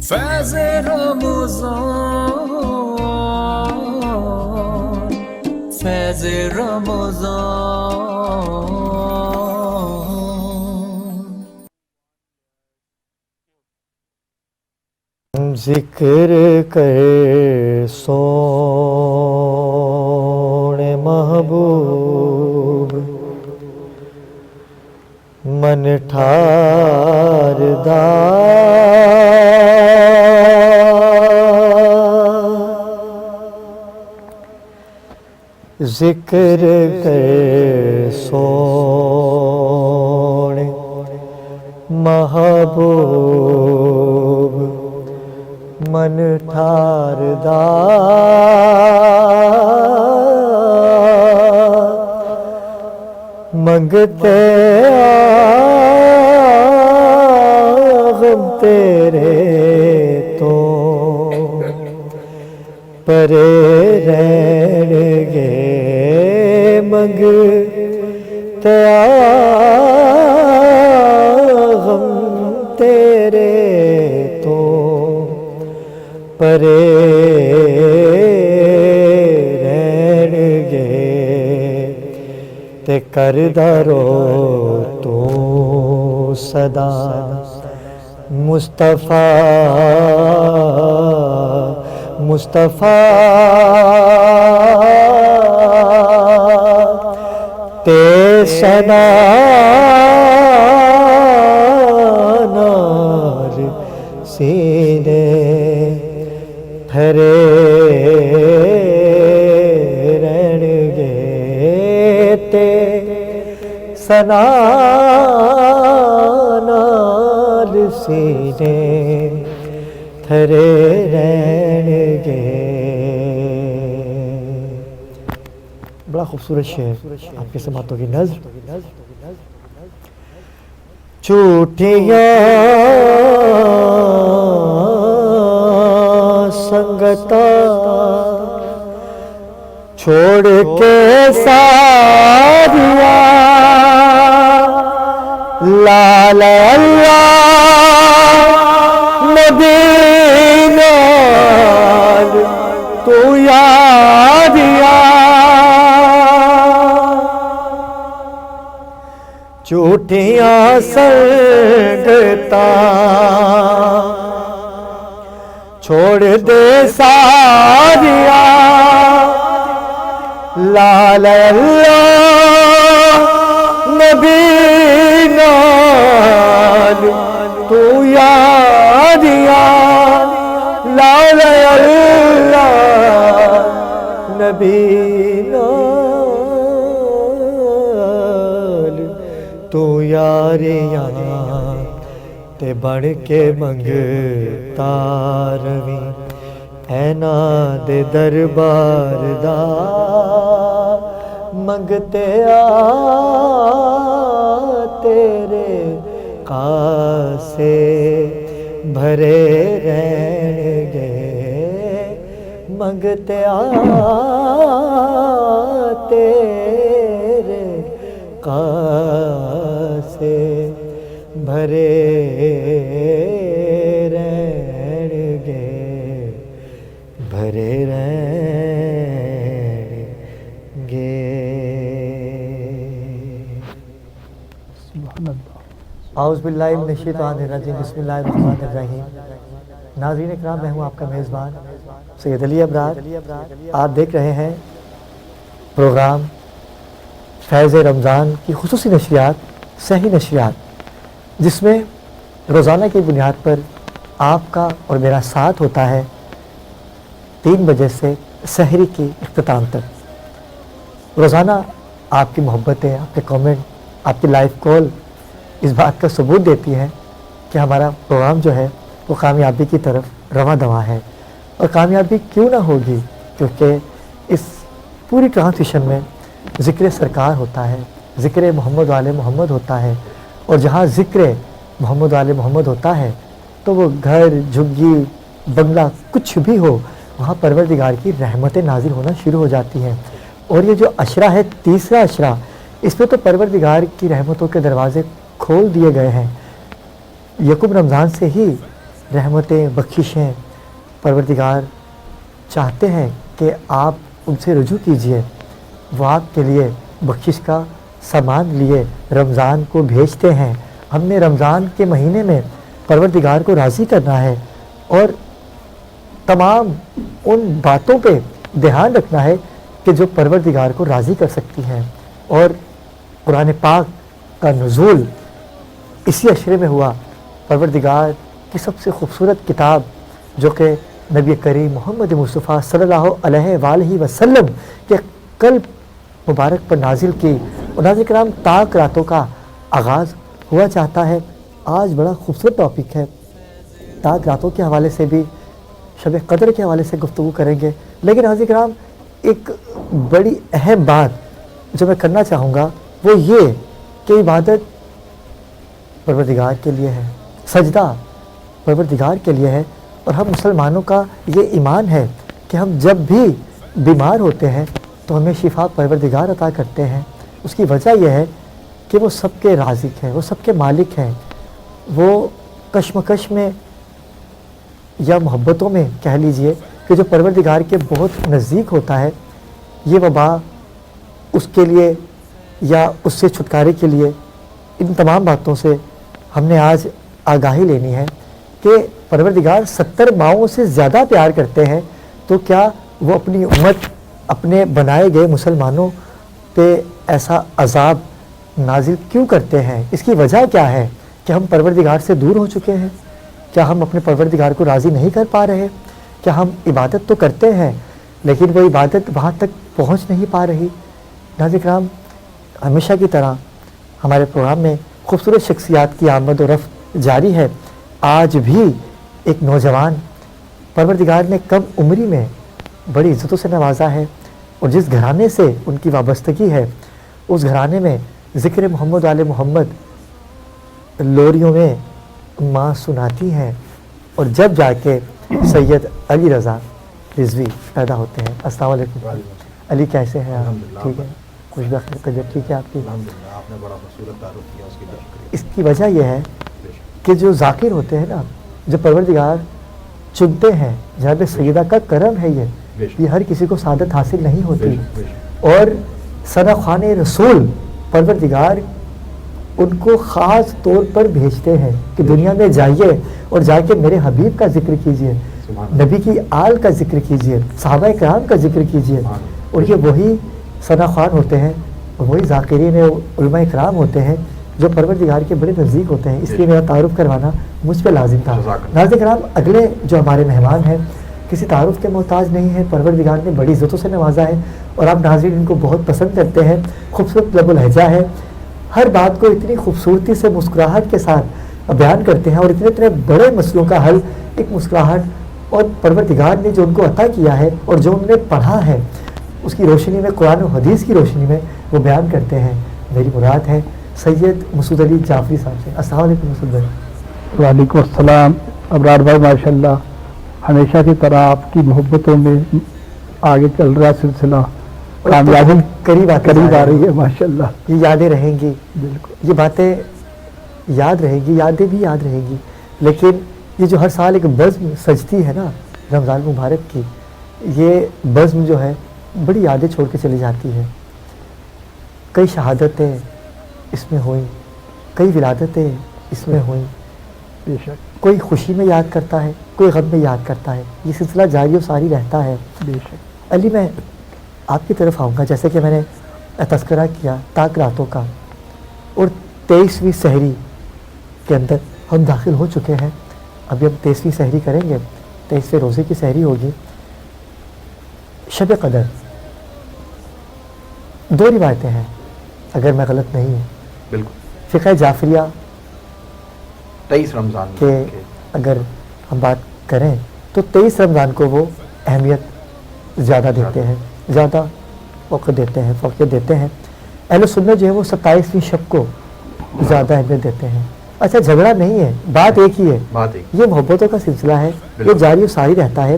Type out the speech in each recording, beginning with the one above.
فیض رمضان، فیض رمضان۔ ذکر کر سونے محبوب، من ٹھار دا ذکر کر سونے محبوب، من ٹھار دا منگتے غم تیرے تو پرے رہن گے، منگتے غم تیرے تو پرے رہن گے، تے کردہ رو تو صدا مصطفیٰ مصطفیٰ تے سنا نار سینے تھرے رہن گے، تے سنا نال سینے تھرے رہن گے۔ بڑا خوبصورت شعر آپ کے سماعتوں کی نظر۔ جھوٹیاں سنگتاں چھوڑ کے ساریاں، لا لا اللہ نبی نال تو یادیاں، جھوٹیاں سنگتاں چھوڑ دے ساریاں، لا لا اللہ نبی نال تو یادیاں، لا لا اللہ نبی نال تو یاریاں، تے بن کے منگتا رویں اینا دے دربار دا، منگتے تیرے قاسے بھرے رہن گے، منگتے تیرے قاسے بھرے رہن گے، بھرے رہن گے۔ اعوذ باللہ من الشیطان الرجیم، بسم اللہ الرحمن الرحیم۔ ناظرین اکرام، میں ہوں آپ کا میزبان سید علی ابرار۔ آپ دیکھ رہے ہیں پروگرام فیض رمضان کی خصوصی نشریات، صحیح نشریات، جس میں روزانہ کی بنیاد پر آپ کا اور میرا ساتھ ہوتا ہے 3 بجے سے سحری کی اختتام تک۔ روزانہ آپ کی محبتیں، آپ کے کامنٹ، آپ کی لائیو کال اس بات کا ثبوت دیتی ہے کہ ہمارا پروگرام جو ہے وہ کامیابی کی طرف رواں دواں ہے۔ اور کامیابی کیوں نہ ہوگی، کیونکہ اس پوری ٹرانسمیشن میں ذکر سرکار ہوتا ہے، ذکر محمد وآل محمد ہوتا ہے، اور جہاں ذکر محمد وآل محمد ہوتا ہے تو وہ گھر، جھگی، بنگلہ، کچھ بھی ہو، وہاں پروردگار کی رحمتیں نازل ہونا شروع ہو جاتی ہیں۔ اور یہ جو عشرہ ہے، تیسرا عشرہ، اس میں تو پروردگار کی رحمتوں کے دروازے کھول دیے گئے ہیں۔ یکم رمضان سے ہی رحمتیں بخششیں پروردگار چاہتے ہیں کہ آپ ان سے رجوع کیجئے، وہ آپ کے لیے بخشش کا سامان لیے رمضان کو بھیجتے ہیں۔ ہم نے رمضان کے مہینے میں پروردگار کو راضی کرنا ہے اور تمام ان باتوں پہ دھیان رکھنا ہے کہ جو پروردگار کو راضی کر سکتی ہیں۔ اور قرآن پاک کا نزول اسی عشرے میں ہوا۔ پروردگار کی سب سے خوبصورت کتاب جو کہ نبی کریم محمد مصطفیٰ صلی اللہ علیہ وآلہ وسلم کے قلب مبارک پر نازل کی، اور ناظرین کرام تاک راتوں کا آغاز ہوا چاہتا ہے۔ آج بڑا خوبصورت ٹاپک ہے، تاک راتوں کے حوالے سے بھی، شب قدر کے حوالے سے گفتگو کریں گے، لیکن ناظرین کرام ایک بڑی اہم بات جو میں کرنا چاہوں گا وہ یہ کہ عبادت پروردگار کے لیے ہے، سجدہ پروردگار کے لیے ہے، اور ہم مسلمانوں کا یہ ایمان ہے کہ ہم جب بھی بیمار ہوتے ہیں تو ہمیں شفا پروردگار عطا کرتے ہیں۔ اس کی وجہ یہ ہے کہ وہ سب کے رازق ہیں، وہ سب کے مالک ہیں، وہ کشمکش میں یا محبتوں میں کہہ لیجئے کہ جو پروردگار کے بہت نزدیک ہوتا ہے، یہ وبا اس کے لیے یا اس سے چھٹکارے کے لیے ان تمام باتوں سے ہم نے آج آگاہی لینی ہے کہ پروردگار 70 ماؤں سے زیادہ پیار کرتے ہیں، تو کیا وہ اپنی امت، اپنے بنائے گئے مسلمانوں پہ ایسا عذاب نازل کیوں کرتے ہیں؟ اس کی وجہ کیا ہے؟ کہ ہم پروردگار سے دور ہو چکے ہیں؟ کیا ہم اپنے پروردگار کو راضی نہیں کر پا رہے؟ کیا ہم عبادت تو کرتے ہیں لیکن وہ عبادت وہاں تک پہنچ نہیں پا رہی؟ ناظرین کرام، ہمیشہ کی طرح ہمارے پروگرام میں خوبصورت شخصیات کی آمد و رفت جاری ہے۔ آج بھی ایک نوجوان پروردگار نے کم عمری میں بڑی عزتوں سے نوازا ہے، اور جس گھرانے سے ان کی وابستگی ہے اس گھرانے میں ذکر محمد آل محمد لوریوں میں ماں سناتی ہیں، اور جب جا کے سید علی رضا رضوی پیدا ہوتے ہیں۔ السلام علیکم علی، کیسے ہیں آپ؟ ٹھیک ہے، خوش بخیر طبیعت ٹھیک ہے آپ کی؟ آپ نے بڑا خوبصورت تعارف کیا، اس کی شکریہ۔ اس کی وجہ یہ ہے کہ جو ذاکر ہوتے ہیں نا، جو پروردگار چنتے ہیں، جہاں پہ سیدہ کا کرم ہے، یہ ہر کسی کو سعادت حاصل نہیں ہوتی، اور ثنا خوان رسول پروردگار ان کو خاص طور پر بھیجتے ہیں کہ دنیا میں جائیے اور جا کے میرے حبیب کا ذکر کیجئے، نبی کی آل کا ذکر کیجئے، صحابہ کرام کا ذکر کیجئے، اور یہ وہی ثنا خوان ہوتے ہیں، وہی ذاکرین علماء کرام ہوتے ہیں جو پروردگار کے بڑے نزدیک ہوتے ہیں۔ اس لیے میرا تعارف کروانا مجھ پہ لازم تھا۔ ناظرین کرام، اگلے جو ہمارے مہمان ہیں کسی تعارف کے محتاج نہیں ہے، پروردگار نے بڑی عزتوں سے نوازا ہے، اور آپ ناظرین ان کو بہت پسند کرتے ہیں۔ خوبصورت لب و لہجہ ہے، ہر بات کو اتنی خوبصورتی سے مسکراہٹ کے ساتھ بیان کرتے ہیں، اور اتنے بڑے مسئلوں کا حل ایک مسکراہٹ اور پروردگار نے جو ان کو عطا کیا ہے اور جو انہوں نے پڑھا ہے اس کی روشنی میں، قرآن و حدیث کی روشنی میں وہ بیان کرتے ہیں۔ میری مراد ہے سید مسعود علی جعفری صاحب سے۔ السلام علیکم مسعود بھائی۔ وعلیکم السلام ابرار بھائی، ماشاءاللہ ہمیشہ کی طرح آپ کی محبتوں میں آگے چل رہا سلسلہ، کامیابی قریب آ رہی ہے ماشاءاللہ۔ یہ یادیں رہیں گی، بالکل یہ باتیں یاد رہیں گی، یادیں بھی یاد رہیں گی، لیکن یہ جو ہر سال ایک بزم سجتی ہے نا رمضان مبارک کی، یہ بزم جو ہے بڑی یادیں چھوڑ کے چلی جاتی ہے۔ کئی شہادتیں اس میں ہوئیں، کئی ولادتیں اس میں ہوئیں، بے شک کوئی خوشی میں یاد کرتا ہے، کوئی غم میں یاد کرتا ہے، یہ سلسلہ جاری و ساری رہتا ہے۔ بے شک علی، میں آپ کی طرف آؤں گا، جیسے کہ میں نے تذکرہ کیا تاک راتوں کا، اور 23ویں سحری کے اندر ہم داخل ہو چکے ہیں۔ ابھی ہم 23ویں سحری کریں گے، 23ویں روزے کی سحری ہوگی۔ شب قدر، 2 روایتیں ہیں اگر میں غلط نہیں ہوں، بالکل فقہ جعفریہ 23 رمضان کہ اگر ہم بات کریں تو 23 رمضان کو وہ اہمیت زیادہ دیتے ہیں، زیادہ وقت دیتے ہیں، فوقیت دیتے ہیں۔ اہل سنت جو ہے وہ 27ویں شب کو زیادہ اہمیت دیتے ہیں۔ اچھا، جھگڑا نہیں ہے، بات ایک ہی ہے، بات ایک یہ محبتوں کا سلسلہ ہے، یہ بالکل۔ جاری و ساری رہتا ہے۔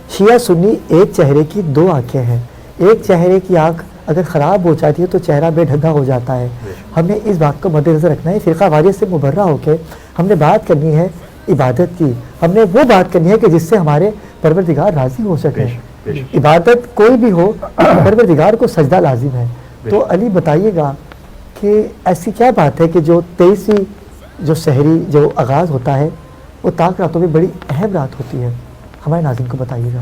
شیعہ سنی ایک چہرے کی 2 آنکھیں ہیں، ایک چہرے کی آنکھ اگر خراب ہو جاتی ہے تو چہرہ بے ڈھنگا ہو جاتا ہے۔ ہمیں اس بات کو مد نظر رکھنا ہے، فرقہ واریت سے مبرہ ہو کے ہم نے بات کرنی ہے عبادت کی، ہم نے وہ بات کرنی ہے کہ جس سے ہمارے پروردگار راضی ہو سکے. بے شک. عبادت کوئی بھی ہو پروردگار کو سجدہ لازم ہے. تو علی بتائیے گا کہ ایسی کیا بات ہے کہ جو 23ویں جو سحری جو آغاز ہوتا ہے وہ طاق راتوں میں بڑی اہم رات ہوتی ہے، ہمارے ناظرین کو بتائیے گا.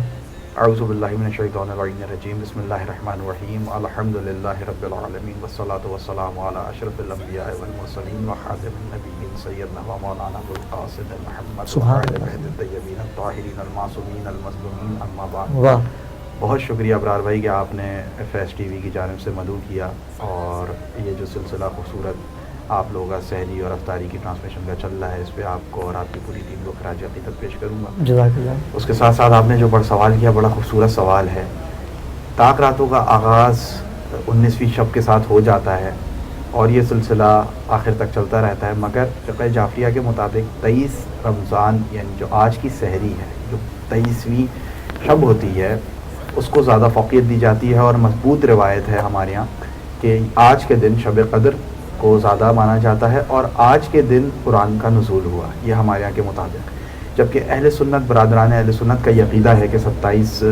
اعوذ باللہ من الشیطان الرجیم، بسم اللہ الرحمن الرحیم، الحمدللہ رب العالمین والصلاة والسلام علی اشرف الانبیاء والمرسلین وخاتم النبیین سیدنا و مولانا ابو القاسم محمد سبحان وعلی اللہ. الطیبین الطاہرین المعصومین المظلومین، اما بعد. واہ، بہت شکریہ ابرار بھائی کہ آپ نے فیس ٹی وی کی جانب سے مدعو کیا، اور یہ جو سلسلہ خوبصورت آپ لوگوں کا سحری اور افطاری کی ٹرانسمیشن کا چل رہا ہے، اس پہ آپ کو اور آپ کی پوری ٹیم کو خراج عقیدت پیش کروں گا. جزاک اللہ. اس کے ساتھ ساتھ آپ نے جو بڑا سوال کیا، بڑا خوبصورت سوال ہے. طاق راتوں کا آغاز 19ویں شب کے ساتھ ہو جاتا ہے اور یہ سلسلہ آخر تک چلتا رہتا ہے، مگر فقہ جعفریہ کے مطابق 23 رمضان یعنی جو آج کی سحری ہے، جو 23ویں شب ہوتی ہے، اس کو زیادہ فوقیت دی جاتی ہے، اور مضبوط روایت ہے ہمارے یہاں کہ آج کے دن شب قدر کو زیادہ مانا جاتا ہے، اور آج کے دن قرآن کا نزول ہوا، یہ ہمارے یہاں کے مطابق. جبکہ اہل سنت، برادران اہل سنت کا یہ عقیدہ ہے کہ 27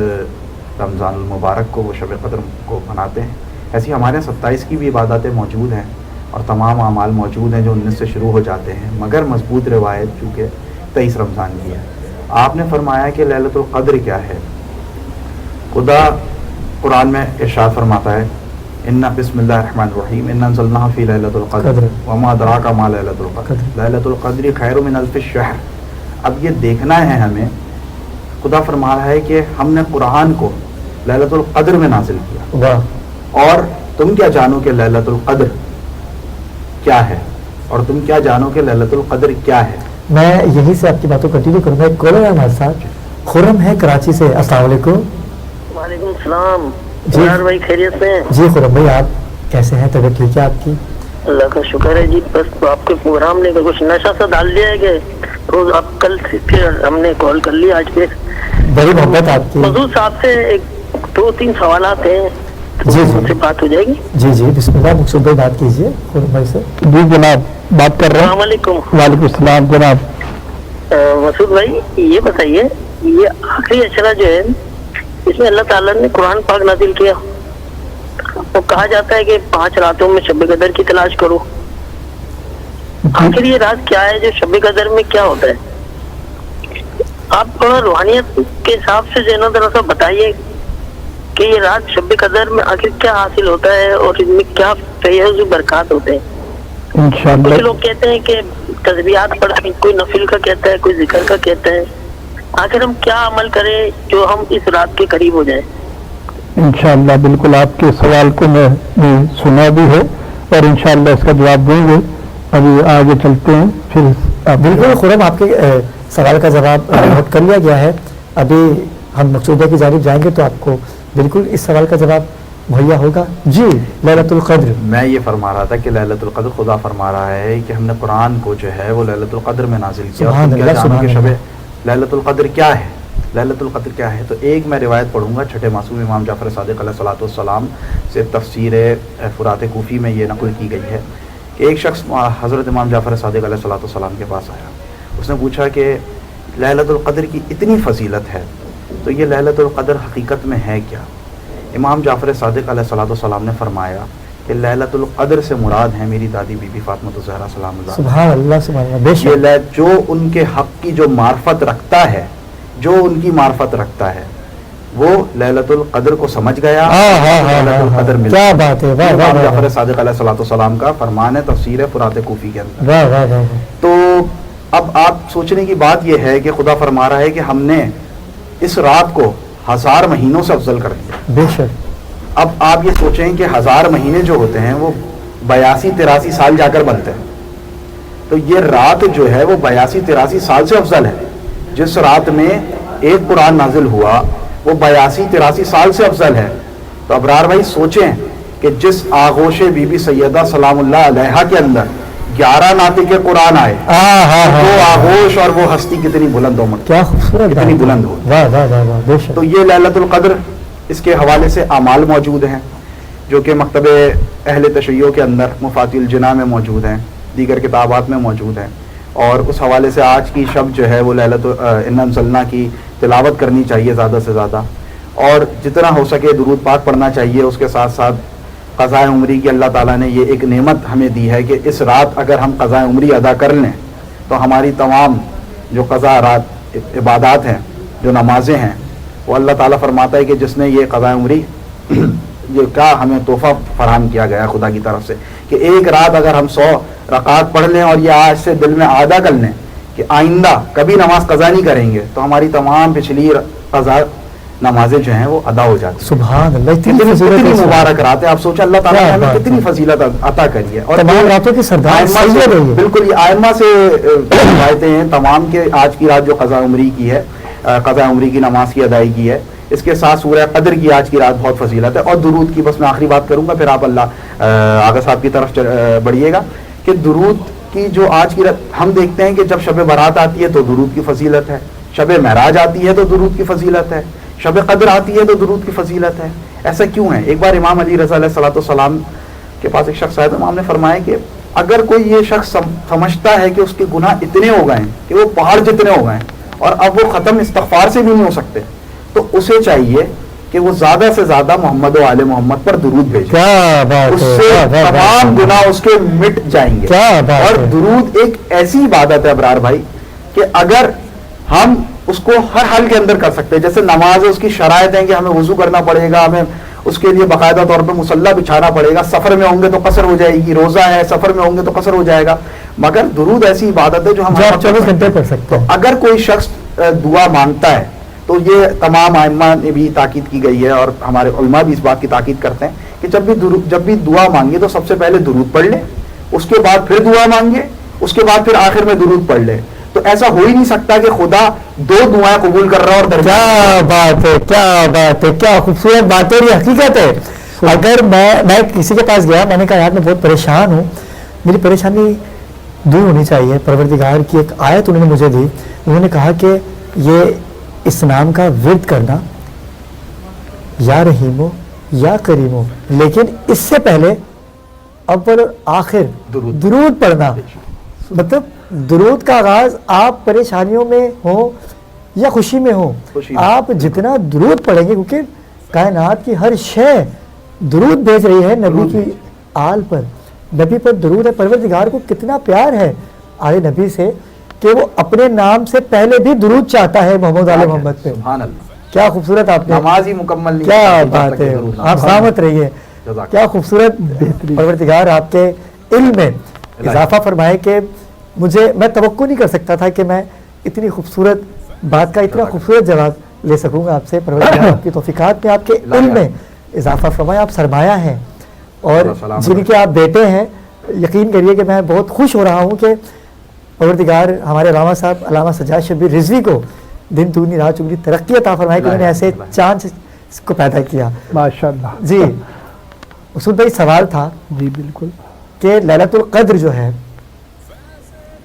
رمضان المبارک کو وہ شب قدر کو مناتے ہیں. ایسی ہمارے یہاں 27 کی بھی عبادتیں موجود ہیں اور تمام اعمال موجود ہیں جو 19 سے شروع ہو جاتے ہیں، مگر مضبوط روایت چونکہ 23 رمضان کی ہے. آپ نے فرمایا کہ لیلۃ القدر کیا ہے. خدا قرآن میں ارشاد فرماتا ہے، اِنَّ بسم اللہ الرحمن الرحیم اِنَّا انزلناہ فی لیلۃ القدر وما ادراک ما لیلۃ القدر لیلۃ القدر خیر من الف شہر. اب یہ دیکھنا ہے ہمیں، خدا فرما رہا ہے کہ ہم نے قرآن کو لیلۃ القدر میں نازل کیا، واہ، اور تم کیا جانو کہ لیلۃ القدر کیا ہے، اور تم کیا جانو کہ لیلۃ القدر کیا ہے. میں یہیں سے آپ کی باتوں کنٹینیو کروں گا. ایک کالر ہے ہمارے ساتھ، خرم ہے کراچی سے. السلام علیکم. وعلیکم السلام. جی. یار بھائی خیریت سے ہیں؟ جی خرم بھائی، آپ کیسے ہیں؟ طبیعت ٹھیک ہے آپ کی؟ اللہ کا شکر ہے جی. بس آپ کے پروگرام نے کچھ نشہ سا ڈال دیا ہے کہ روز آپ کل سے پھر ہم نے کال کر لی آج پہ. بڑی محبت آپ کی. مزدور صاحب سے ایک 2-3 سوالات ہیں، جی ان جی سے بات ہو جائے گی؟ جی جی بسم اللہ. مقصود بھائی بات کیجیے خرم بھائی سے. جی جناب، بات کر رہے السلام ہیں. علیکم. وعلیکم السلام جناب. مسعود بھائی یہ بتائیے، یہ آخری اشرا جو ہے اس میں اللہ تعالیٰ نے قرآن پاک نازل کیا، تو کہا جاتا ہے کہ 5 راتوں میں شب قدر کی تلاش کرو. آخر یہ راز کیا ہے جو شب قدر میں کیا ہوتا ہے؟ آپ تھوڑا روحانیت کے حساب سے جو ہے نا ذرا سا بتائیے کہ یہ رات شب قدر میں آخر کیا حاصل ہوتا ہے اور اس میں کیا فیض و برکات ہوتے ہیں. کچھ انشاءاللہ لوگ کہتے ہیں کہ تسبیحات پڑھیں، کوئی نفل کا کہتا ہے، کوئی ذکر کا کہتا ہے. آخر ہم کیا عمل کریں جو ہم اس رات کے قریب ہو جائیں؟ انشاءاللہ بالکل آپ کے سوال کو میں نے سنا بھی ہے اور انشاءاللہ اس کا جواب دیں گے. ابھی آگے چلتے ہیں پھر. بالکل خرم، آپ کے سوال کا جواب نوٹ کر لیا گیا ہے. ابھی ہم مقصودہ کی جانب جائیں گے تو آپ کو بالکل اس سوال کا جواب مہیا ہوگا. جی لیلۃ القدر، میں یہ فرما رہا تھا کہ لیلۃ القدر خدا فرما رہا ہے کہ ہم نے قرآن کو جو ہے وہ لیلۃ القدر میں نازل کیا، اور سبحان تم کیا اللہ، جانو کہ سبحان شب لیلۃ القدر کیا ہے. لیلۃ القدر کیا ہے؟ تو ایک میں روایت پڑھوں گا چھٹے معصوم امام جعفر صادق علیہ الصلوۃ والسلام سے. تفسیر فرات کوفی میں یہ نقل کی گئی ہے کہ ایک شخص حضرت امام جعفر صادق علیہ الصلوۃ والسلام کے پاس آیا. اس نے پوچھا کہ لیلۃ القدر کی اتنی فضیلت ہے تو یہ لیلۃ القدر حقیقت میں ہے کیا؟ امام جعفر صادق علیہ الصلوۃ والسلام نے فرمایا کہ لیلۃ القدر سے مراد ہے میری دادی بی بی فاطمہ الزہرا سلام اللہ. سبحان اللہ سبحان اللہ. بے یہ شک جو ان کے حق کی جو معرفت رکھتا ہے، جو ان کی معرفت رکھتا ہے، وہ لیلۃ القدر کو سمجھ گیا. لیلۃ القدر مل کیا بات ہے. واہ واہ امام واہ جعفر صادق علیہ الصلوۃ والسلام کا فرمان ہے تفسیر فرات کوفی کے اندر. واہ واہ واہ. تو اب آپ سوچنے کی بات یہ ہے کہ خدا فرما رہا ہے کہ ہم نے اس رات کو 1000 مہینوں سے افضل کر دیا. بے شک. اب آپ یہ سوچیں کہ 1000 مہینے جو ہوتے ہیں وہ 82-83 سال جا کر بنتے ہیں، تو یہ رات جو ہے وہ 82-83 سال سے افضل ہے. جس رات میں ایک قرآن نازل ہوا وہ 82-83 سال سے افضل ہے. تو ابرار بھائی سوچیں کہ جس آغوش بی بی سیدہ سلام اللہ علیہا کے اندر 11 ناطق قرآن آئے، وہ آغوش اور وہ ہستی کتنی بلند ہو، کیا خوبصورت کتنی بلند ہو. واہ واہ واہ واہ. بے شک. تو یہ لیلۃ القدر، اس کے حوالے سے اعمال موجود ہیں جو کہ مکتب اہل تشیع کے اندر مفاتیح الجناح میں موجود ہیں، دیگر کتابات میں موجود ہیں. اور اس حوالے سے آج کی شب جو ہے وہ لیلۃ انا انزلنا کی تلاوت کرنی چاہیے زیادہ سے زیادہ، اور جتنا ہو سکے درود پاک پڑھنا چاہیے. اس کے ساتھ ساتھ قضاء عمری کی اللہ تعالیٰ نے یہ ایک نعمت ہمیں دی ہے کہ اس رات اگر ہم قضاء عمری ادا کر لیں تو ہماری تمام جو قضاء رات عبادات ہیں، جو نمازیں ہیں، وہ اللہ تعالیٰ فرماتا ہے کہ جس نے یہ قضاء عمری یہ کیا ہمیں تحفہ فراہم کیا گیا خدا کی طرف سے کہ ایک رات اگر ہم 100 رکعات پڑھ لیں اور یہ آج سے دل میں عادہ کر لیں کہ آئندہ کبھی نماز قضا نہیں کریں گے تو ہماری تمام پچھلی قضا نمازیں جو ہیں وہ ادا ہو جاتی ہیں. سبحان اللہ، کتنی مبارک رات ہے. آپ سوچیں اللہ تعالیٰ نے ہمیں کتنی فضیلت عطا کری ہے. اور تمام راتوں کی سردار بالکل یہ آئمہ سے روایتیں ہیں تمام کے آج کی رات جو قضاء عمری کی ہے، قضاء عمری کی نماز کی ادائیگی ہے، اس کے ساتھ سورہ قدر کی آج کی رات بہت فضیلت ہے. اور درود کی بس میں آخری بات کروں گا پھر آپ اللہ آغا صاحب کی طرف بڑھیے گا کہ درود کی جو آج کی رات ہم دیکھتے ہیں کہ جب شب برات آتی ہے تو درود کی فضیلت ہے، شب معراج آتی ہے تو درود کی فضیلت ہے، شب قدر آتی ہے تو درود کی فضیلت ہے. ایسا کیوں ہے؟ ایک بار امام علی رضا علیہ الصلوۃ والسلام کے پاس ایک شخص آیا تو امام نے فرمایا کہ اگر کوئی یہ شخص سمجھتا ہے کہ اس کے گناہ اتنے ہو گئے ہیں کہ وہ پہاڑ جتنے ہو گئے ہیں اور اب وہ ختم استغفار سے بھی نہیں ہو سکتے تو اسے چاہیے کہ وہ زیادہ سے زیادہ محمد و آل محمد پر درود بھیجے، اس سے تمام گناہ اس کے مٹ جائیں گے. اور درود ایک ایسی عبادت ہے ابرار بھائی کہ اگر ہم اس کو ہر حال کے اندر کر سکتے ہیں. جیسے نماز ہے، اس کی شرائط ہیں کہ ہمیں وضو کرنا پڑے گا، ہمیں اس کے لیے باقاعدہ طور پہ مصلی بچھانا پڑے گا، سفر میں ہوں گے تو قصر ہو جائے گی، روزہ ہے سفر میں ہوں گے تو قصر ہو جائے گا. مگر درود ایسی عبادت ہے جو ہم 24 گھنٹے پڑھ سکتے ہیں. اگر کوئی شخص دعا مانگتا ہے تو یہ تمام ائمہ نے بھی تاکید کی گئی ہے اور ہمارے علماء بھی اس بات کی تاکید کرتے ہیں کہ جب بھی دعا مانگے تو سب سے پہلے درود پڑھ لے، اس کے بعد پھر دعا مانگے، اس کے بعد پھر آخر میں درود پڑھ لے. تو ایسا ہو ہی نہیں سکتا کہ خدا 2 دعائیں قبول کر رہا اور کیا بات ہے، کیا بات ہے، کیا خوبصورت بات ہے، یہ حقیقت ہے. اگر میں کسی کے پاس گیا، میں نے کہا یار میں بہت پریشان ہوں، میری پریشانی دور ہونی چاہیے، پروردگار کی ایک آیت انہوں نے مجھے دی. انہوں نے کہا کہ یہ اس نام کا ورد کرنا یا رحیم ہو یا کریم ہو، لیکن اس سے پہلے اول آخر درود پڑھنا. مطلب درود کا آغاز آپ پریشانیوں میں ہوں یا خوشی میں ہوں، آپ جتنا درود پڑھیں گے، کیونکہ کائنات کی ہر شے درود بھیج رہی ہے نبی کی آل پر، نبی پر درود ہے. پروردگار کو کتنا پیار ہے آل نبی سے کہ وہ اپنے نام سے پہلے بھی درود چاہتا ہے محمد آل محمد پہ. کیا خوبصورت آپ نے نماز ہی مکمل نہیں، کیا بات ہے، آپ سلامت رہیے. کیا خوبصورت پروردگار آپ کے علم میں اضافہ فرمائے کہ میں توقع نہیں کر سکتا تھا کہ میں اتنی خوبصورت بات کا اتنا خوبصورت جواب لے سکوں گا آپ سے. پروردگار آپ کی توفیقات میں آپ کے علم میں اضافہ فرمائے. آپ سرمایہ ہیں اور جن کے آپ بیٹے ہیں، یقین کریے کہ میں بہت خوش ہو رہا ہوں کہ پروردگار ہمارے علامہ صاحب علامہ سجاد شبیر رضوی کو دن دگنی رات چگنی ترقی عطا فرمائے کہ انہوں نے ایسے چاند کو پیدا کیا. ماشاءاللہ. جی اصول بھائی سوال تھا جی بالکل کہ لیلۃ القدر جو ہے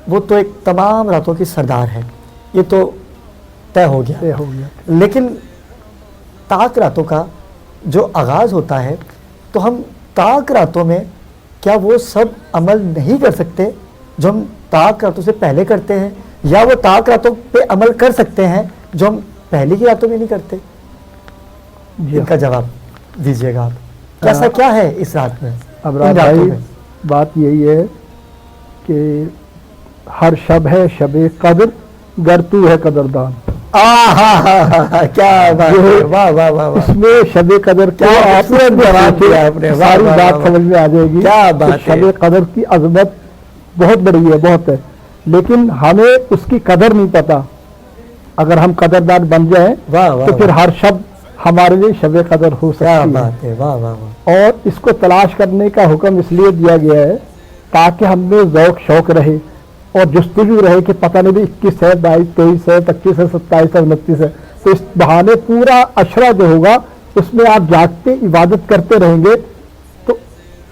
وہ تو ایک تمام راتوں کی سردار ہے، یہ تو طے ہو گیا، لیکن طاق راتوں کا جو آغاز ہوتا ہے تو ہم طاق راتوں میں کیا وہ سب عمل نہیں کر سکتے جو ہم طاق راتوں سے پہلے کرتے ہیں، یا وہ طاق راتوں پہ عمل کر سکتے ہیں جو ہم پہلے کی راتوں میں نہیں کرتے؟ ان کا جواب دیجیے گا آپ. کیسا کیا ہے اس رات میں؟ ابرار بھائی بات یہی ہے کہ ہر شب ہے شب قدر، گر تو ہے قدردان. کیا بات ہے، واہ واہ واہ. اس میں شب قدر کیا ساری بات سمجھ میں آ جائے گی. کیا بات ہے، شب قدر کی عظمت بہت بڑی ہے، بہت ہے، لیکن ہمیں اس کی قدر نہیں پتا. اگر ہم قدردان بن جائیں تو پھر ہر شب ہمارے لیے شب قدر ہو سکتی ہے. اور اس کو تلاش کرنے کا حکم اس لیے دیا گیا ہے تاکہ ہم میں ذوق شوق رہے اور جستجو رہے کہ پتہ نہیں 21 ہے، 22، 23 ہے، 25 ہے، 27 ہے، 29 ہے. تو اس بہانے پورا عشرہ جو ہوگا اس میں آپ جاگتے عبادت کرتے رہیں گے تو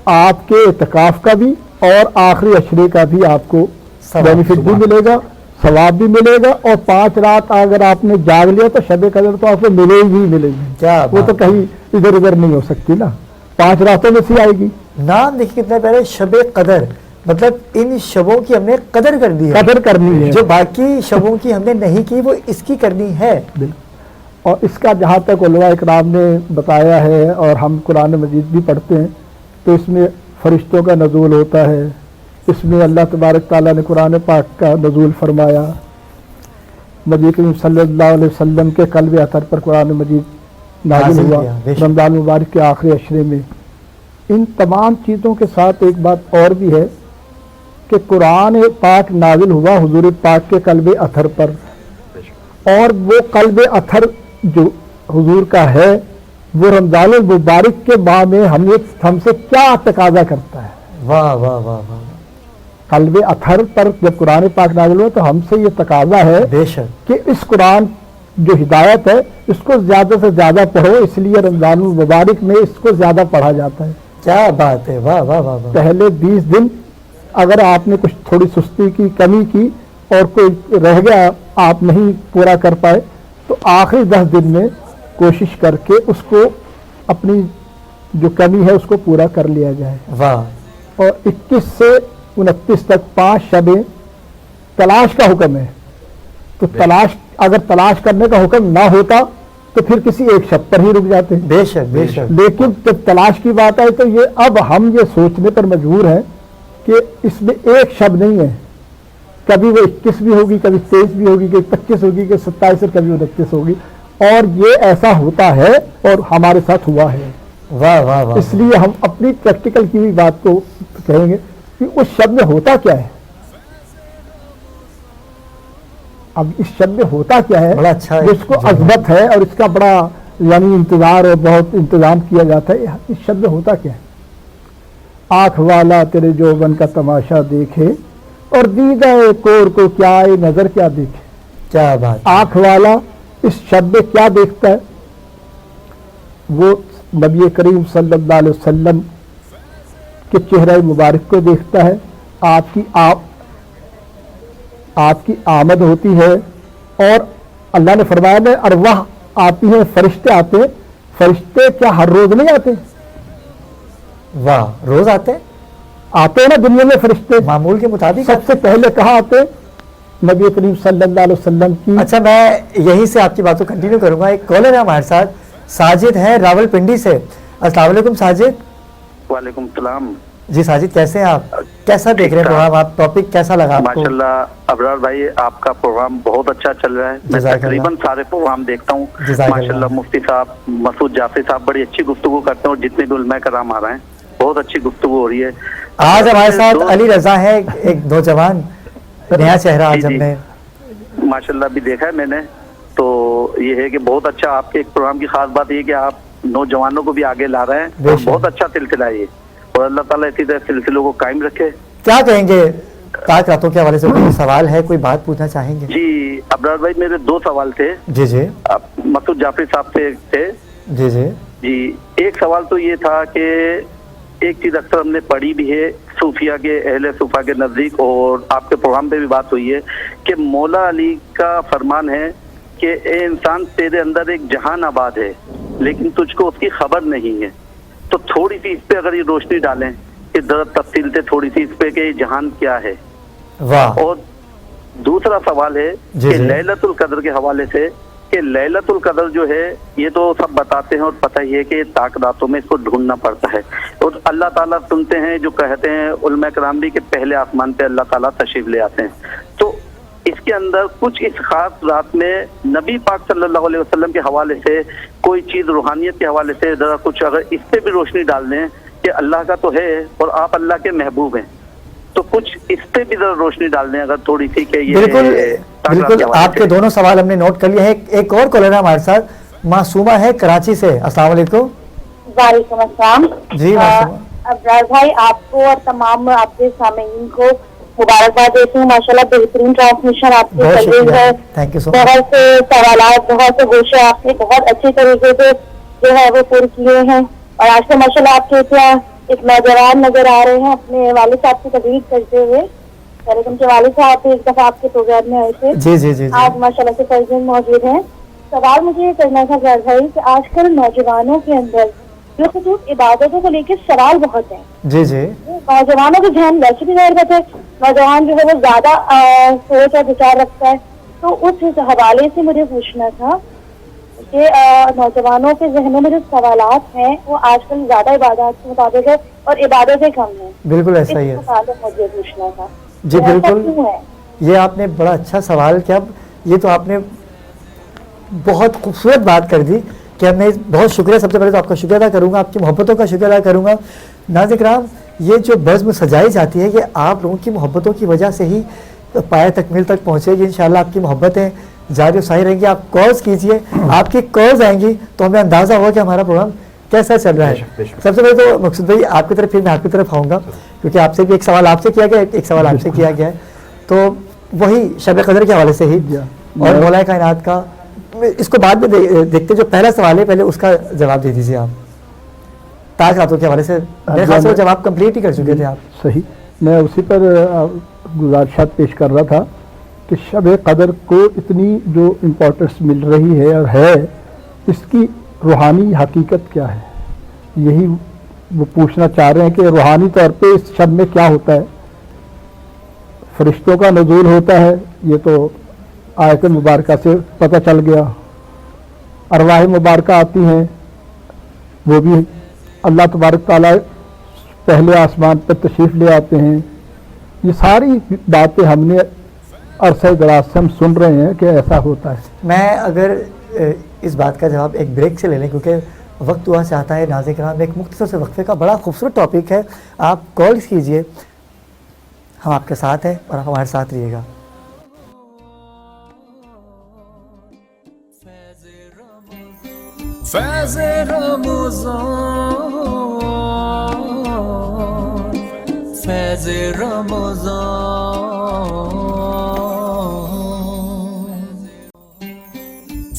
آپ کے اعتکاف کا بھی اور آخری عشرے کا بھی آپ کو بینیفٹ بھی ملے گا، ثواب بھی ملے گا. اور 5 رات اگر آپ نے جاگ لیا تو شب قدر تو آپ کو ملے ہی ملے گی. وہ تو کہیں ادھر ادھر نہیں ہو سکتی نا، 5 راتوں میں سے آئے گی. نام دیکھیے کتنا پیارا، شب قدر. مطلب ان شبوں کی ہم نے قدر کر دی ہے، قدر کرنی ہے، جو باقی شبوں کی ہم نے نہیں کی وہ اس کی کرنی ہے. اور اس کا جہاں تک علماء اکرام نے بتایا ہے اور ہم قرآن مجید بھی پڑھتے ہیں تو اس میں فرشتوں کا نزول ہوتا ہے، اس میں اللہ تبارک تعالیٰ نے قرآن پاک کا نزول فرمایا، نبی کریم صلی اللہ علیہ وسلم کے قلب اطہر پر قرآن مجید نازل ہوا رمضان مبارک کے آخری عشرے میں. ان تمام چیزوں کے ساتھ ایک بات اور بھی ہے کہ قرآن پاک نازل ہوا حضور پاک کے قلب اطہر پر، اور وہ قلب اطہر جو حضور کا ہے وہ رمضان المبارک کے ماہ میں ہم سے کیا تقاضا کرتا ہے. واہ واہ واہ واہ. قلب اطہر پر جب قرآن پاک نازل ہوا تو ہم سے یہ تقاضا ہے بے شک کہ اس قرآن جو ہدایت ہے اس کو زیادہ سے زیادہ پڑھو، اس لیے رمضان المبارک میں اس کو زیادہ پڑھا جاتا ہے. کیا بات ہے، واہ واہ واہ واہ. پہلے 20 دن اگر آپ نے کچھ تھوڑی سستی کی، کمی کی اور کوئی رہ گیا آپ نہیں پورا کر پائے تو آخری 10 دن میں کوشش کر کے اس کو اپنی جو کمی ہے اس کو پورا کر لیا جائے. واہ. اور 21 سے 29 تک 5 شبیں تلاش کا حکم ہے، تو تلاش اگر تلاش کرنے کا حکم نہ ہوتا تو پھر کسی ایک شب پر ہی رک جاتے ہیں. بے شک بے شک. لیکن جب تلاش کی بات آئی تو یہ اب ہم یہ سوچنے پر مجبور ہیں کہ اس میں ایک شب نہیں ہے، کبھی وہ 21 بھی ہوگی، کبھی 23 بھی ہوگی، کبھی 25 ہوگی، کبھی 27 اور کبھی 29 ہوگی، اور یہ ایسا ہوتا ہے اور ہمارے ساتھ ہوا ہے. واہ واہ واہ. اس لیے ہم اپنی پریکٹیکل کی بھی بات کو کہیں گے کہ اس شب میں ہوتا کیا ہے. اب اس شب میں ہوتا کیا ہے، بڑا اچھا جس کو عظمت ہے اور اس کا بڑا یعنی انتظار اور بہت انتظام کیا جاتا ہے. اس شب میں ہوتا کیا ہے؟ آنکھ والا تیرے جوبن کا تماشا دیکھے اور دیدہ کور کو کیا نظر کیا دیکھے. کیا بات. آنکھ والا اس شب میں کیا دیکھتا ہے؟ وہ نبی کریم صلی اللہ علیہ وسلم کے چہرہ مبارک کو دیکھتا ہے. آپ کی آمد ہوتی ہے اور اللہ نے فرمایا ہے ارواح آتی ہیں، فرشتے آتے ہیں. فرشتے کیا ہر روز نہیں آتے؟ واہ. روز آتے ہیں نا دنیا میں فرشتے معمول کے مطابق. سب سے پہلے کہاں آتے؟ نبی کریم صلی اللہ علیہ وسلم کی. اچھا میں یہیں سے آپ کی بات کو کنٹینیو کروں گا. ایک کالر ہے ہمارے ساتھ، ساجد ہیں راول پنڈی سے. السلام علیکم ساجد. وعلیکم السلام. جی ساجد کیسے ہیں آپ؟ کیسا دیکھ رہے ہیں پروگرام؟ آپ ٹاپک کیسا لگا آپ کو؟ ماشاءاللہ ابرار بھائی آپ کا پروگرام بہت اچھا چل رہا ہے. میں تقریباً سارے پروگرام دیکھتا ہوں. ماشاءاللہ مفتی صاحب مسعود جعفری صاحب بڑی اچھی گفتگو کرتے ہیں اور جتنے بھی علماء کرام آ رہے ہیں بہت اچھی گفتگو ہو رہی ہے. آج ہمارے ساتھ علی رضا ہے، ایک نوجوان نیا چہرہ آج ہم نے ماشاءاللہ بھی دیکھا ہے میں نے. تو یہ ہے کہ بہت اچھا آپ کے ایک پروگرام کی خاص بات یہ کہ آپ نوجوانوں کو بھی آگے لا رہے ہیں. بہت اچھا سلسلہ ہے یہ اور اللہ تعالیٰ اسی طرح سلسلوں کو قائم رکھے. کیا کہیں گے پاک راتوں کے حوالے سے؟ کوئی سوال ہے، کوئی بات پوچھنا چاہیں گے؟ جی ابرار بھائی میرے 2 سوال تھے. جی جی. مسعود جعفری صاحب سے تھے. جی جی جی ایک سوال تو یہ تھا کہ ایک چیز اکثر ہم نے پڑھی بھی ہے صوفیہ کے اہل صوفہ کے نزدیک اور آپ کے پروگرام پہ بھی بات ہوئی ہے کہ مولا علی کا فرمان ہے کہ اے انسان تیرے اندر ایک جہان آباد ہے لیکن تجھ کو اس کی خبر نہیں ہے. تو تھوڑی سی اس پہ اگر یہ روشنی ڈالیں کہ تفصیل سے تھوڑی سی اس پہ کہ یہ جہان کیا ہے. واہ. اور دوسرا سوال ہے کہ لیلۃ القدر کے حوالے سے کہ لیلۃ القدر جو ہے یہ تو سب بتاتے ہیں اور پتہ ہی ہے کہ طاق راتوں میں اس کو ڈھونڈنا پڑتا ہے اور اللہ تعالیٰ سنتے ہیں جو کہتے ہیں علماء کرام بھی کہ پہلے آسمان پہ اللہ تعالیٰ تشریف لے آتے ہیں. تو اس کے اندر کچھ اس خاص رات میں نبی پاک صلی اللہ علیہ وسلم کے حوالے سے کوئی چیز روحانیت کے حوالے سے ذرا کچھ اگر اس پہ بھی روشنی ڈال دیں کہ اللہ کا تو ہے اور آپ اللہ کے محبوب ہیں تو کچھ اس پہ بھی ذرا روشنی ڈال دیں اگر تھوڑی سی کہ یہ بالکل آپ کے دونوں سوال ہم نے نوٹ کر لیا ہے. ایک اور کالر ہے ہمارے ساتھ، معصومہ ہے کراچی سے. السلام علیکم. وعلیکم السلام. جی ابرار بھائی آپ کو اور تمام آپ کے سامعین کو مبارکباد دیتی ہوں. ماشاءاللہ بہترین ٹرانسمیشن آپ کی چل رہی ہے. بہت سے سوالات بہت سے گوشے آپ نے بہت اچھے طریقے سے جو ہے وہ پورے کیے ہیں اور آج تو ماشاءاللہ آپ کے کیا ایک نوجوان نظر آ رہے ہیں اپنے والد صاحب کی تقریر کرتے ہوئے. کے والد صاحب ایک دفعہ آپ کے پروگرام میں آئے تھے. جی جی جی. آج ماشاءاللہ سے فرزند موجود ہیں. سوال مجھے یہ کرنا تھا ابرار بھائی کہ آج کل نوجوانوں کے اندر بالخصوص عبادتوں کو لے کے سوال بہت ہیں. جی جی. نوجوانوں کے ذہن ویسے بھی ظاہر بات ہے نوجوان جو ہے وہ زیادہ سوچ اور وچار رکھتا ہے, تو اس حوالے سے مجھے پوچھنا تھا کہ نوجوانوں کے ذہنوں میں جو سوالات ہیں وہ آج کل زیادہ عبادات کے مطابق ہے اور عبادتیں کم ہیں. بالکل ایسا ہی ہے. مجھے پوچھنا تھا. جی بالکل, یہ آپ نے بڑا اچھا سوال کیا. یہ تو آپ نے بہت خوبصورت بات کر دی کہ میں بہت شکریہ, سب سے پہلے تو آپ کا شکریہ ادا کروں گا, آپ کی محبتوں کا شکریہ ادا کروں گا. ناظرین کرام, یہ جو بزم سجائی جاتی ہے یہ آپ لوگوں کی محبتوں کی وجہ سے ہی پایہ تکمیل تک پہنچے گی. انشاءاللہ آپ کی محبتیں جاری و ساری رہیں گی. آپ کالز کیجئے, آپ کی کالز آئیں گی تو ہمیں اندازہ ہوگا کہ ہمارا پروگرام کیسا چل رہا ہے. سب سے پہلے تو مقصود بھائی آپ کی طرف, پھر میں آپ کی طرف آؤں گا کیونکہ آپ سے بھی ایک سوال آپ سے کیا گیا, ایک سوال آپ سے کیا گیا ہے, تو وہی شب قدر کے حوالے سے ہی اور مولا کائنات کا. اس کو بعد میں دیکھتے, جو پہلا سوال ہے پہلے اس کا جواب دے دیجیے آپ. تاج راتوں کے حوالے سے میرے خیال سے جواب کمپلیٹ ہی کر چکے تھے آپ. صحیح, میں اسی پر گزارشات پیش کر رہا تھا کہ شب قدر کو اتنی جو امپورٹنس مل رہی ہے اور ہے, اس کی روحانی حقیقت کیا ہے, یہی وہ پوچھنا چاہ رہے ہیں کہ روحانی طور پہ اس شب میں کیا ہوتا ہے. فرشتوں کا نزول ہوتا ہے, یہ تو آیت مبارکہ سے پتہ چل گیا. ارواح مبارکہ آتی ہیں, وہ بھی اللہ تبارک تعالیٰ پہلے آسمان پر تشریف لے آتے ہیں. یہ ساری باتیں ہم نے عرصہ دراز سے ہم سن رہے ہیں کہ ایسا ہوتا ہے. میں اگر اس بات کا جواب ایک بریک سے لے لیں کیونکہ وقت ہوا چاہتا ہے. ناظرین کرام, ایک مختصر سے وقفے کا بڑا خوبصورت ٹاپک ہے, آپ کالز کیجئے, ہم آپ کے ساتھ ہیں اور آپ ہمارے ساتھ رہیے گا. فیض رمضان, فیض رمضان,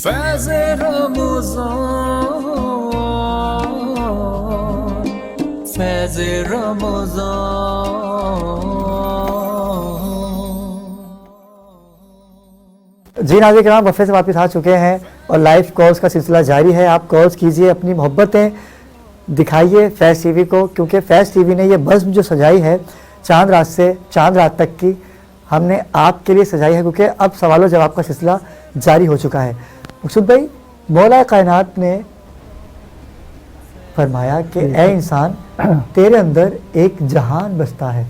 فیض رمضان, فیض رمضان. جی ناظرین کرام, وقفے سے واپس آ چکے ہیں اور لائیو کالز کا سلسلہ جاری ہے. آپ کالز کیجئے, اپنی محبتیں دکھائیے فیض ٹی وی کو, کیونکہ فیض ٹی وی نے یہ بزم جو سجائی ہے چاند رات سے چاند رات تک کی, ہم نے آپ کے لیے سجائی ہے کیونکہ اب سوال و جواب کا سلسلہ جاری ہو چکا ہے. مقصود بھائی, مولا کائنات نے فرمایا کہ اے انسان, تیرے اندر ایک جہان بستا ہے.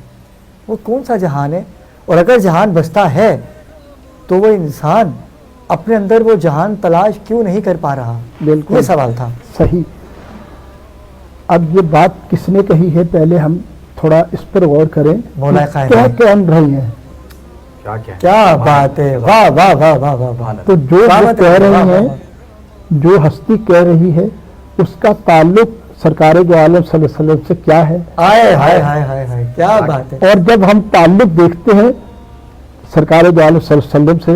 وہ کون سا جہان ہے, اور اگر جہان بستا ہے تو وہ انسان اپنے اندر وہ جہان تلاش کیوں نہیں کر پا رہا؟ بالکل, یہ سوال تھا. صحیح. اب یہ بات کس نے کہی ہے, پہلے ہم تھوڑا اس پر غور کریں. مولا کیا کائنات کہہ رہی ہیں, کیا بات ہے, واہ واہ واہ واہ واہ واہ. تو جو کہہ رہی ہیں, جو ہستی کہہ رہی ہے, اس کا تعلق سرکار دو عالم صلی اللہ علیہ وسلم سے کیا ہے؟ آئے ہائے ہائے ہائے ہائے, کیا بات ہے. اور جب ہم تعلق دیکھتے ہیں سرکار دو عالم صلی اللہ علیہ وسلم سے,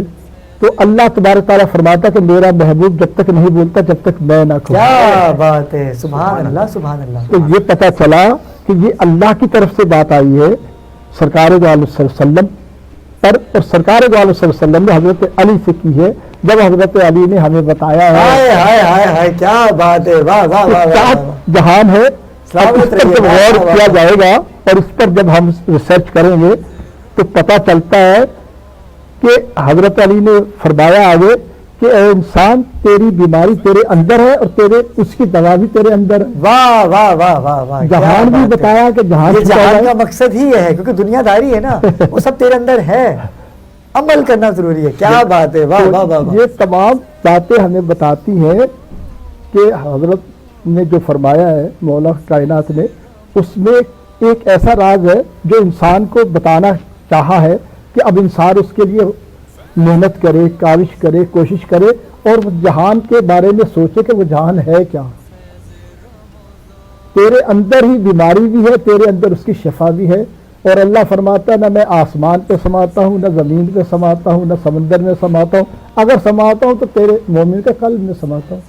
تو اللہ تبارک تعالیٰ فرماتا کہ میرا محبوب جب تک نہیں بولتا جب تک میں نہ کہوں. کیا بات ہے, سبحان اللہ سبحان اللہ. تو یہ پتہ چلا کہ یہ اللہ کی طرف سے بات آئی ہے سرکار دو عالم صلی اللہ علیہ وسلم پر, اور سرکار دو عالم صلی اللہ علیہ وسلم نے حضرت علی سے کی ہے, جب حضرت علی نے ہمیں بتایا ہے. ہائے ہائے ہائے ہائے, کیا بات ہے, واہ واہ واہ کیا جہان ہے. اس پر جب غور کیا جائے گا اور اس پر جب ہم ریسرچ کریں گے تو پتہ چلتا ہے کہ حضرت علی نے فرمایا آگے کہ اے انسان, تیری بیماری تیرے اندر ہے اور تیرے اس کی دوا بھی تیرے اندر ہے. واہ واہ واہ واہ واہ. جہان بھی بتایا کہ جہان کا مقصد ہی ہے, کیونکہ دنیا داری ہے نا, وہ سب تیرے اندر ہے, عمل کرنا ضروری ہے. کیا بات ہے, واہ واہ واہ. یہ تمام باتیں ہمیں بتاتی ہیں کہ حضرت نے جو فرمایا ہے مولا کائنات نے, اس میں ایک ایسا راز ہے جو انسان کو بتانا چاہا ہے کہ اب انسان اس کے لیے محنت کرے, کاوش کرے, کوشش کرے اور وہ جہان کے بارے میں سوچے کہ وہ جہان ہے کیا. تیرے اندر ہی بیماری بھی ہے, تیرے اندر اس کی شفا بھی ہے. اور اللہ فرماتا ہے نہ میں آسمان پہ سماتا ہوں, نہ زمین پہ سماتا ہوں, نہ سمندر میں سماتا ہوں, اگر سماتا ہوں تو تیرے مومن کے قلب میں سماتا ہوں.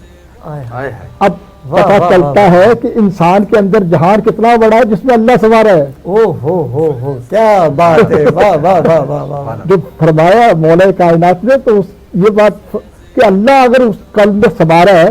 اب پتہ چلتا ہے کہ انسان کے اندر جہان کتنا بڑا ہے جس میں اللہ سما رہا ہے. او ہو, کیا بات ہے, واہ واہ واہ واہ واہ. جو فرمایا مولا کائنات نے, تو یہ بات کہ اللہ اگر اس قلب میں سما رہا ہے,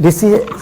DC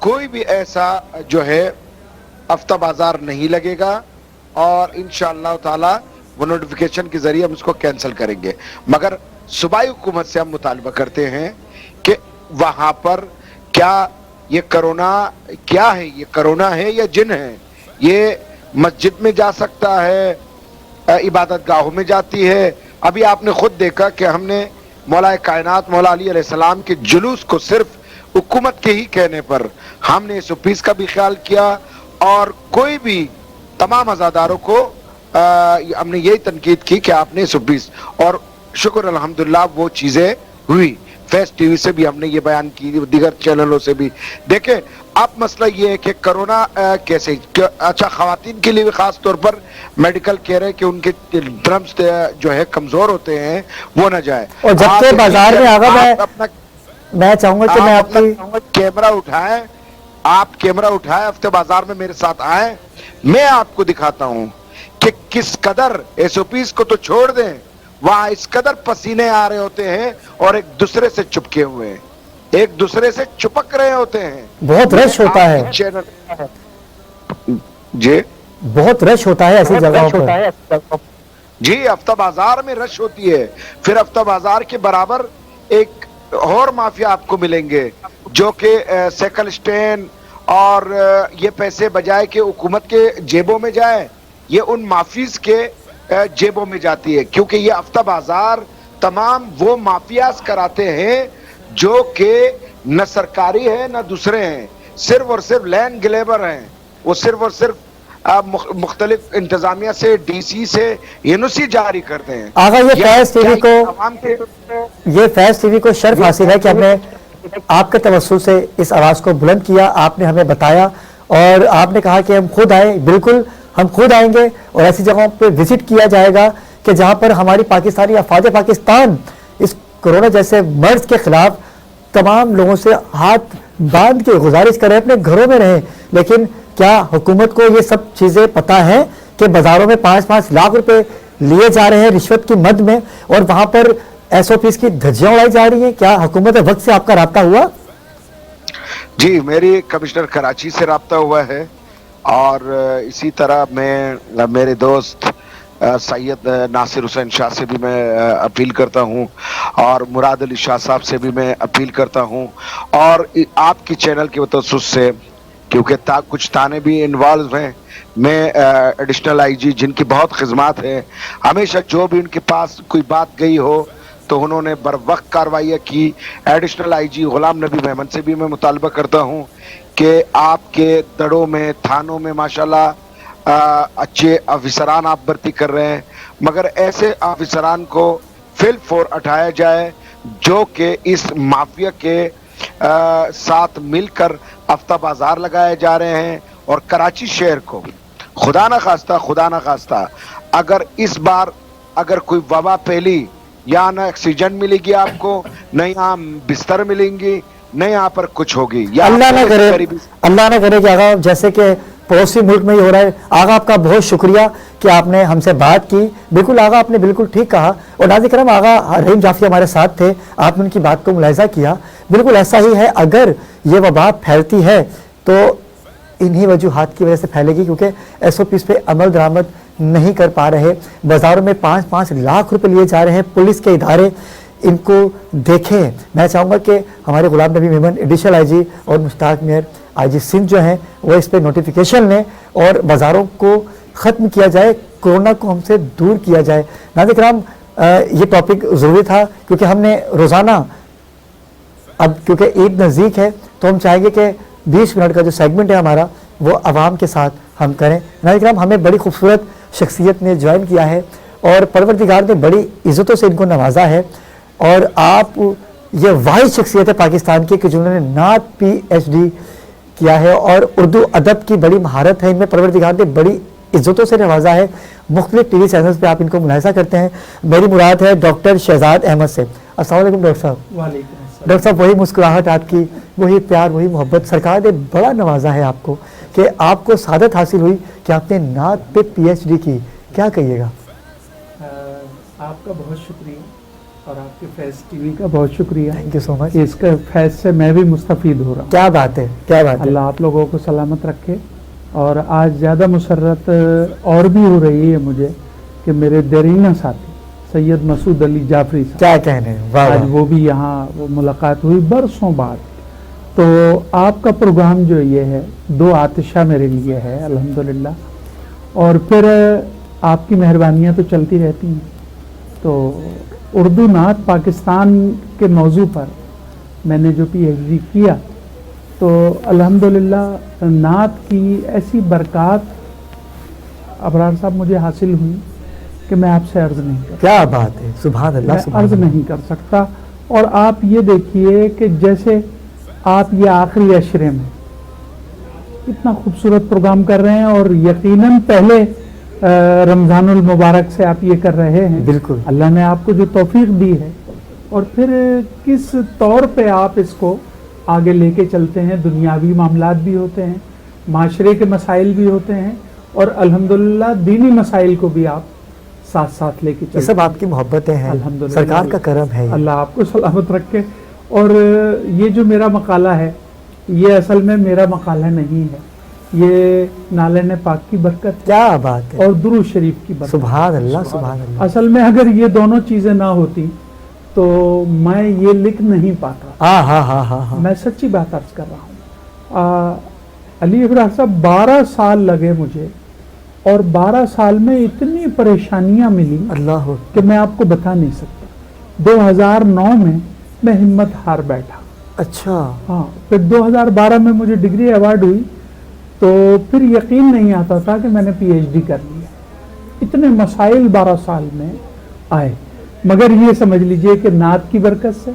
کوئی بھی ایسا جو ہے ہفتہ بازار نہیں لگے گا اور انشاءاللہ تعالی وہ نوٹیفیکیشن کے ذریعے ہم اس کو کینسل کریں گے. مگر صوبائی حکومت سے ہم مطالبہ کرتے ہیں کہ وہاں پر کیا یہ کرونا کیا ہے, یہ کرونا ہے یا جن ہے؟ یہ مسجد میں جا سکتا ہے, عبادت گاہوں میں جاتی ہے. ابھی آپ نے خود دیکھا کہ ہم نے مولا کائنات مولا علی علیہ السلام کے جلوس کو صرف حکومت کے ہی کہنے پر ہم نے 120 کا بھی خیال کیا, اور کوئی بھی تمام عزاداروں کو ہم نے یہی تنقید کی کہ آپ نے 120, اور شکر الحمدللہ وہ چیزیں ہوئی. فیس ٹی وی سے بھی ہم نے یہ بیان کی, دیگر چینلوں سے بھی. دیکھیں اب مسئلہ یہ ہے کہ کرونا کیسے, اچھا خواتین کے لیے بھی خاص طور پر میڈیکل کہہ رہے کہ ان کے ڈرمز جو ہے کمزور ہوتے ہیں وہ نہ جائے. اور جب کہ بازار میں آگا میں چاہوں گا کہ میں آپ کی کیمرہ اٹھائیں, آپ کیمرہ اٹھائیں, ہفتے بازار میں میرے ساتھ آئیں, میں آپ کو دکھاتا ہوں کہ کس قدر SOPs کو تو چھوڑ دیں, وہاں اس قدر پسینے آ رہے ہوتے ہیں اور ایک دوسرے سے چپکے ہوئے ہیں, ایک دوسرے سے چپک رہے ہوتے ہیں. بہت رش ہوتا ہے جی, بہت رش ہوتا ہے ایسی جگہوں پر. جی ہفتہ بازار میں رش ہوتی ہے. پھر ہفتہ بازار کے برابر ایک اور مافیا آپ کو ملیں گے جو کہ سیکل سٹینڈ, اور یہ پیسے بجائے کہ حکومت کے جیبوں میں جائے, یہ ان مافیز کے جیبوں میں جاتی ہے, کیونکہ یہ ہفتہ بازار تمام وہ مافیاز کراتے ہیں جو کہ نہ سرکاری ہے نہ دوسرے ہیں, صرف اور صرف لینڈ گلیبر ہیں. وہ صرف اور صرف مختلف انتظامیہ سے, DC سے NOC جاری کرتے ہیں. آقا یہ فیض ٹی وی کو شرف حاصل ہے کہ ہم نے آپ کے توسط سے اس آواز کو بلند کیا, آپ نے ہمیں بتایا اور آپ نے کہا کہ ہم خود آئیں. بالکل ہم خود آئیں گے اور ایسی جگہوں پہ وزٹ کیا جائے گا کہ جہاں پر ہماری پاکستانی افواج پاکستان اس کرونا جیسے مرض کے خلاف تمام لوگوں سے ہاتھ باندھ کے گزارش کریں اپنے گھروں میں رہیں. لیکن کیا حکومت کو یہ سب چیزیں پتہ ہیں کہ بازاروں میں 5-5 لاکھ روپے لیے جا رہے ہیں رشوت کی مد میں, اور وہاں پر SOPs کی دھجیاں اڑائی جا رہی ہیں؟ کیا حکومت وقت سے آپ کا رابطہ ہوا؟ جی میری کمشنر کراچی سے رابطہ ہوا ہے, اور اسی طرح میں میرے دوست سید ناصر حسین شاہ سے بھی میں اپیل کرتا ہوں, اور مراد علی شاہ صاحب سے بھی میں اپیل کرتا ہوں, اور آپ کی چینل کے توسط سے, کیونکہ کچھ تانے بھی انوالو ہیں. میں ایڈیشنل IG جن کی بہت خدمات ہیں, ہمیشہ جو بھی ان کے پاس کوئی بات گئی ہو تو انہوں نے بر وقت کاروائیاں کی. ایڈیشنل IG غلام نبی محمد سے بھی میں مطالبہ کرتا ہوں کہ آپ کے دڑوں میں, تھانوں میں ماشاءاللہ اچھے آفیسران آپ بھرتی کر رہے ہیں, مگر ایسے آفیسران کو فل فور اٹھایا جائے جو کہ اس مافیا کے ساتھ مل کر ہفتہ بازار لگائے جا رہے ہیں. اور کراچی شہر کو خدا نہ خواستہ اگر اس بار اگر کوئی وبا پھیلی, یا نہ آکسیجن ملے گی آپ کو, نہ یہاں بستر ملیں گی, نہ یہاں پر کچھ ہوگی. اللہ نہ کرے کہ آقا جیسے کہ پڑوسی ملک میں ہی ہو رہا ہے. آقا آپ کا بہت شکریہ کہ آپ نے ہم سے بات کی. بالکل آقا آپ نے بالکل ٹھیک کہا, اور ناظرین کرام آقا رحیم جعفری ہمارے ساتھ تھے, آپ نے ان کی بات کو ملاحظہ کیا. بالکل ایسا ہی ہے, اگر یہ وبا پھیلتی ہے تو انہی وجوہات کی وجہ سے پھیلے گی, کیونکہ SOPs پہ عمل درآمد نہیں کر پا رہے. بازاروں میں 5-5 لاکھ روپے لیے جا رہے ہیں. پولیس کے ادارے ان کو دیکھیں. میں چاہوں گا کہ ہمارے غلام نبی میمن ایڈیشنل IG اور مشتاق میئر IG سندھ جو ہیں وہ اس پہ نوٹیفیکیشن لیں اور بازاروں کو ختم کیا جائے, کورونا کو ہم سے دور کیا جائے. ناظرین کرام یہ ٹاپک ضروری تھا کیونکہ ہم نے روزانہ, اب کیونکہ عید نزدیک ہے تو ہم چاہیں گے کہ 20 منٹ کا جو سیگمنٹ ہے ہمارا وہ عوام کے ساتھ ہم کریں. ناظرین کرام ہمیں بڑی خوبصورت شخصیت نے جوائن کیا ہے اور پروردگار نے بڑی عزتوں سے ان کو نوازا ہے, اور آپ یہ واحد شخصیت ہے پاکستان کی کہ جنہوں نے نعت PhD کیا ہے, اور اردو ادب کی بڑی مہارت ہے ان میں. پروردگار نے بڑی عزتوں سے نوازا ہے. مختلف TV چینلز پہ آپ ان کو ملاحظہ کرتے ہیں. میری مراد ہے ڈاکٹر شہزاد احمد سے. السلام علیکم ڈاکٹر صاحب. ڈاکٹر صاحب وہی مسکراہٹ آپ کی, وہی پیار, وہی محبت. سرکار نے بڑا نوازا ہے آپ کو کہ آپ کو سعادت حاصل ہوئی کہ آپ نے نعت پہ PhD کی. کیا کہیے گا؟ آپ کا بہت شکریہ. اور آپ کے فیض ٹی وی کا بہت شکریہ. تھینک یو سو مچ. اس کا فیض سے میں بھی مستفید ہو رہا ہوں. کیا بات ہے, کیا بات ہے. اللہ آپ لوگوں کو سلامت رکھے. اور آج زیادہ مسرت اور بھی ہو رہی ہے مجھے کہ میرے دیرینہ ساتھی سید مسعود علی جعفری صاحب, کیا کہنے, آج وہ بھی یہاں وہ ملاقات ہوئی برسوں بعد. تو آپ کا پروگرام جو یہ ہے دو آتشہ میرے لیے ہے الحمدللہ. اور پھر آپ کی مہربانیاں تو چلتی رہتی ہیں. تو اردو نعت پاکستان کے موضوع پر میں نے جو پی ایچ ڈی کیا تو الحمدللہ نعت کی ایسی برکات ابرار صاحب مجھے حاصل ہوئی کہ میں آپ سے عرض نہیں کر سکتا. کیا بات ہے, سبحان اللہ, میں سبحان عرض اللہ. نہیں کر سکتا. اور آپ یہ دیکھیے کہ جیسے آپ یہ آخری عشرے میں اتنا خوبصورت پروگرام کر رہے ہیں اور یقیناً پہلے رمضان المبارک سے آپ یہ کر رہے ہیں. بالکل. اللہ نے آپ کو جو توفیق دی ہے اور پھر کس طور پہ آپ اس کو آگے لے کے چلتے ہیں. دنیاوی معاملات بھی ہوتے ہیں, معاشرے کے مسائل بھی ہوتے ہیں اور الحمدللہ دینی مسائل کو بھی آپ ساتھ ساتھ لے کے چلتے ہیں. یہ سب آپ کی محبتیں ہیں, الحمدللہ, سرکار کا کرم ہے. اللہ آپ کو سلامت رکھے. اور یہ جو میرا مقالہ ہے یہ اصل میں میرا مقالہ نہیں ہے, یہ نالین پاک کی برکت. کیا بات ہے. اور درود شریف کی برکت. سبحان اللہ, سبحان اللہ. اصل میں اگر یہ دونوں چیزیں نہ ہوتی تو میں یہ لکھ نہیں پاتا. ہاں ہاں ہاں ہاں, میں سچی بات عرض کر رہا ہوں. علی ابراہیم صاحب 12 سال لگے مجھے اور 12 سال میں اتنی پریشانیاں ملی اللہ کہ میں آپ کو بتا نہیں سکتا. 2009 میں ہمت ہار بیٹھا. اچھا. ہاں, پھر 2012 میں مجھے ڈگری ایوارڈ ہوئی تو پھر یقین نہیں آتا تھا کہ میں نے پی ایچ ڈی کر لیا. اتنے مسائل 12 سال میں آئے, مگر یہ سمجھ لیجئے کہ نعت کی برکت سے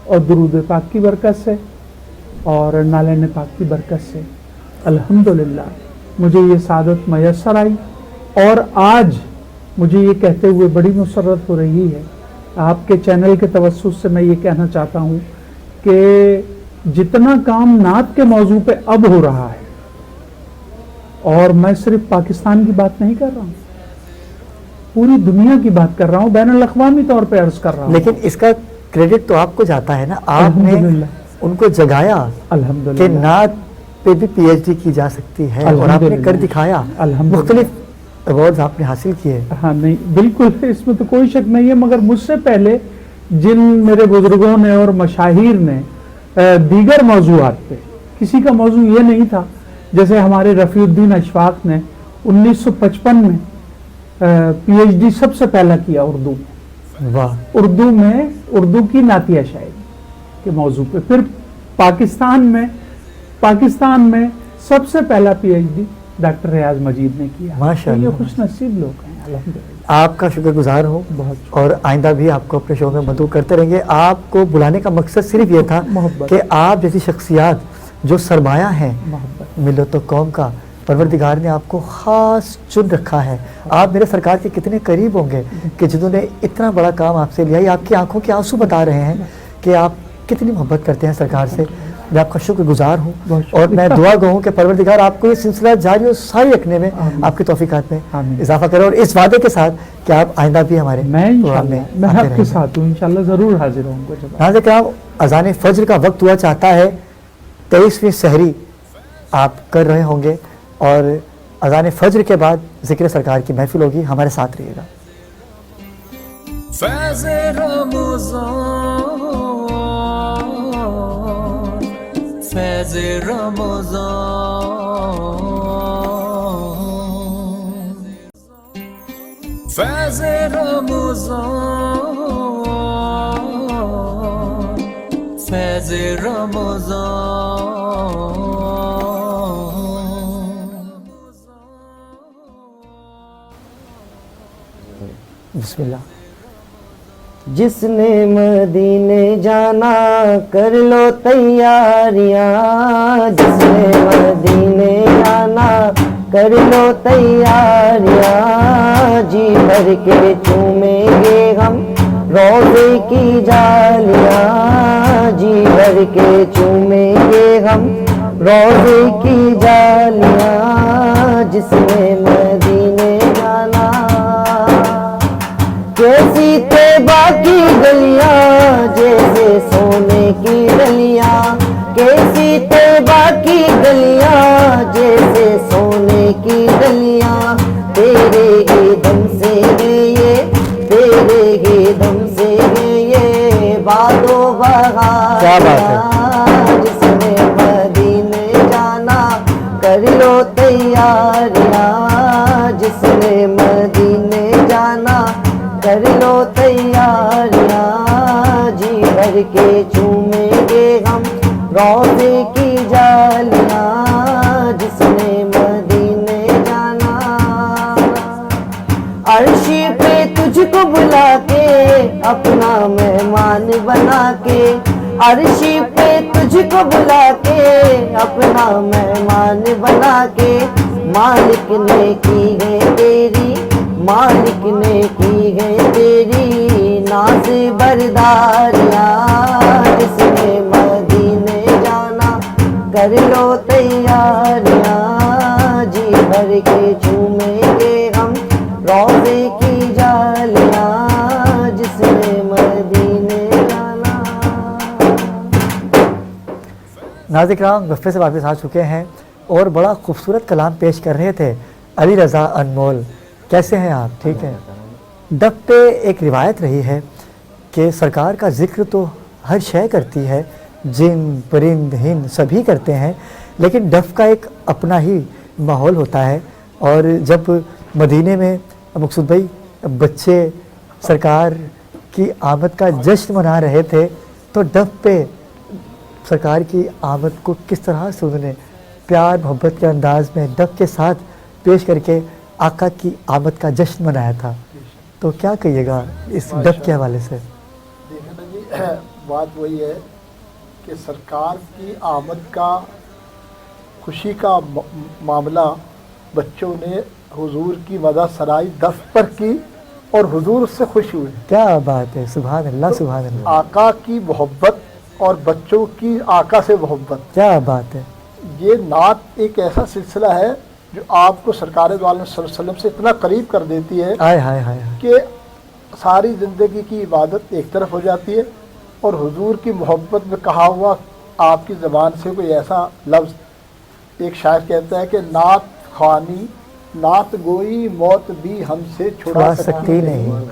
اور درود پاک کی برکت سے اور نالین پاک کی برکت سے الحمدللہ مجھے یہ سعادت میسر آئی. اور آج مجھے یہ کہتے ہوئے بڑی مسرت ہو رہی ہے, آپ کے چینل کے توسط سے میں یہ کہنا چاہتا ہوں کہ جتنا کام نعت کے موضوع پہ اب ہو رہا ہے, اور میں صرف پاکستان کی بات نہیں کر رہا ہوں, پوری دنیا کی بات کر رہا ہوں, بین الاقوامی طور پہ عرض کر رہا ہوں. لیکن اس کا کریڈٹ تو آپ کو جاتا ہے نا, آپ نے ان کو جگایا الحمدللہ کہ نعت پہ بھی پی ایچ ڈی کی جا سکتی ہے, اور آپ نے کر دکھایا. مختلف ایوارڈز آپ نے حاصل کیے. ہاں نہیں بالکل, اس میں تو کوئی شک نہیں ہے. مگر مجھ سے پہلے جن میرے بزرگوں نے اور مشاہیر نے دیگر موضوعات پہ, کسی کا موضوع یہ نہیں تھا. جیسے ہمارے رفیع الدین اشفاق نے 1955 میں پی ایچ ڈی سب سے پہلا کیا اردو میں. واہ. اردو میں اردو کی نعتیہ شاعری کے موضوع پہ. پھر پاکستان میں سب سے پہلا پی ایچ ڈی ڈاکٹر ریاض مجید نے کیا. ماشاءاللہ. یہ خوش نصیب لوگ ہیں الحمدللہ. آپ کا شکر گزار ہوں بہت اور آئندہ بھی آپ کو اپنے شو میں مدعو کرتے رہیں گے. آپ کو بلانے کا مقصد صرف یہ تھا کہ آپ جیسی شخصیات جو سرمایہ ہیں ملت و قوم کا, پروردگار نے آپ کو خاص چن رکھا ہے. آپ میرے سرکار کے کتنے قریب ہوں گے کہ جنہوں نے اتنا بڑا کام آپ سے لیا. یہ آپ کی آنکھوں کے آنسو بتا رہے ہیں کہ آپ کتنی محبت کرتے ہیں سرکار سے. میں آپ کا شکر گزار ہوں اور میں دعا گو ہوں کہ پروردگار آپ کو یہ سلسلہ جاری و ساری رکھنے میں آپ کی توفیقات میں اضافہ کرے, اور اس وعدے کے ساتھ کہ آپ آئندہ بھی ہمارے پروگرام میں آپ کے ساتھ ہوں, انشاءاللہ ضرور حاضر ہوں گا. ناظرین کرام, اذان فجر کا وقت ہوا چاہتا ہے. 23ویں سحری آپ کر رہے ہوں گے اور اذان فجر کے بعد ذکر سرکار کی محفل ہوگی. ہمارے ساتھ رہیے گا. فیض رمضان, فیض رمضان, فیض رمضان, فیض رمضان. بسم اللہ. جس نے مدینے جانا کر لو تیاریاں, جس نے مدینے جانا کر لو تیاریاں, جی بھر کے چومیں گے ہم روزے کی جالیاں, جی بھر کے چومیں گے ہم روزے کی جالیاں. جس نے مدینے جانا کہ کیسی طیبہ کی گلیاں جیسے سونے کی ڈلیاں، کیسی طیبہ کی گلیاں جیسے سونے کی ڈلیاں، تیرے ہی دم سے ہے یہ، تیرے ہی دم سے ہے یہ باد و بہار، جس نے مدینے جانا کر لو تیاریاں، جس نے مدینے جانا کر لو تیاریاں، جی بھر کے چومیں گے ہم روضے کی جالیاں، جس نے مدینے جانا، عرش پہ تجھ کو بلا کے اپنا مہمان بنا کے، عرش پہ تجھ کو بلا کے اپنا مہمان بنا کے، مالک نے کی ہے تیری، مالک نے کی ہے تیری ناز برداریاں، جس نے مدینے جانا کر لو تیاریاں، جی بھر کے چومیں گے ہم روضے کی جالیاں، جس نے مدینے جانا۔ ناظرین کرام گفتگو سے واپس آ چکے ہیں اور بڑا خوبصورت کلام پیش کر رہے تھے علی رضا انمول۔ کیسے ہیں آپ؟ ٹھیک ہے۔ ڈف پہ ایک روایت رہی ہے کہ سرکار کا ذکر تو ہر شے کرتی ہے، جن پرند ہند سبھی کرتے ہیں، لیکن ڈف کا ایک اپنا ہی ماحول ہوتا ہے۔ اور جب مدینے میں مقصود بھائی بچے سرکار کی آمد کا جشن منا رہے تھے تو ڈف پہ سرکار کی آمد کو کس طرح سے انہوں نے پیار محبت کے انداز میں ڈف کے ساتھ پیش کر کے آقا کی آمد کا جشن منایا تھا، تو کیا کہیے گا اس ڈف کے حوالے سے؟ دیکھیں نا جی، بات وہی ہے کہ سرکار کی آمد کا خوشی کا معاملہ بچوں نے حضور کی مدح سرائی ڈف پر کی اور حضور اس سے خوش ہوئے۔ کیا بات ہے، سبحان اللہ سبحان اللہ۔ آقا کی محبت اور بچوں کی آقا سے محبت، کیا بات ہے۔ یہ نعت ایک ایسا سلسلہ ہے جو آپ کو سرکار دو عالم صلی اللہ علیہ وسلم سے اتنا قریب کر دیتی ہے آئے ہائے ہائے کہ ساری زندگی کی عبادت ایک طرف ہو جاتی ہے، اور حضور کی محبت میں کہا ہوا آپ کی زبان سے کوئی ایسا لفظ، ایک شاعر کہتا ہے کہ نعت خوانی نعت گوئی موت بھی ہم سے چھڑا سکتی نہیں،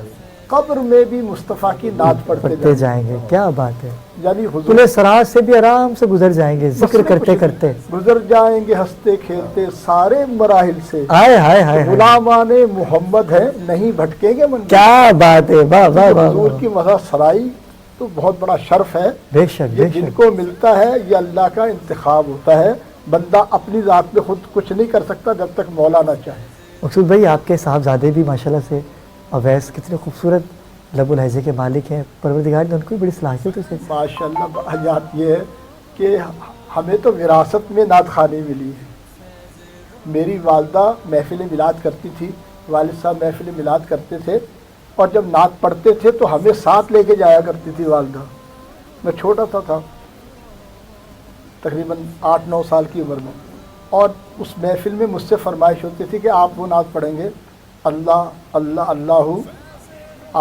قبر میں بھی مصطفیٰ کی نعت پڑھتے جائیں گے۔ کیا بات ہے، یعنی حضور پورے سراج سے بھی آرام سے گزر جائیں گے ذکر کرتے کرتے، گزر جائیں گے ہنستے کھیلتے سارے مراحل سے، آئے ہائے ہائے۔ غلامان محمد ہے نہیں بھٹکیں گے منزل۔ کیا بات ہے، واہ واہ واہ۔ حضور کی مدح سرائی تو بہت بڑا شرف ہے، بے شک یہ بے جن شک۔ کو ملتا ہے یہ اللہ کا انتخاب ہوتا ہے، بندہ اپنی ذات میں خود کچھ نہیں کر سکتا جب تک مولا نہ چاہے۔ مقصود بھائی آپ کے صاحبزادے بھی ماشاءاللہ سے اویس کتنے خوبصورت لب الہجے کے مالک ہیں، پروردگار نے ان کو بھی بڑی صلاحیت سے۔ ماشاءاللہ بات یہ ہے کہ ہمیں تو وراثت میں نعت خوانی ملی ہے۔ میری والدہ محفل میلاد کرتی تھی، والد صاحب محفل میلاد کرتے تھے، اور جب نعت پڑھتے تھے تو ہمیں ساتھ لے کے جایا کرتی تھی والدہ۔ میں چھوٹا تھا تقریباً 8-9 سال کی عمر میں، اور اس محفل میں مجھ سے فرمائش ہوتی تھی کہ آپ وہ نعت پڑھیں گے، اللہ اللہ اللہ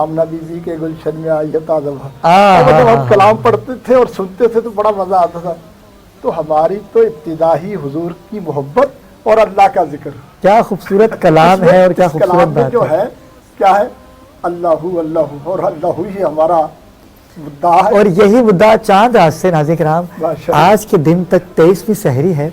آمنہ بی بی کے گلشن میں آئی ہے تازہ بہار۔ جب ہم کلام پڑھتے تھے اور سنتے تھے تو بڑا مزہ آتا تھا۔ تو ہماری تو ابتدائی حضور کی محبت اور اللہ کا ذکر، کیا خوبصورت کلام ہے اور کیا خوبصورت بات جو ہے کیا ہے، اللہ اللہ، اور اللہ ہی ہمارا مدعا ہے۔ اور یہی مدعا چاند رات سے ناظرین کرام آج کے دن تک 23ویں سحری ہے،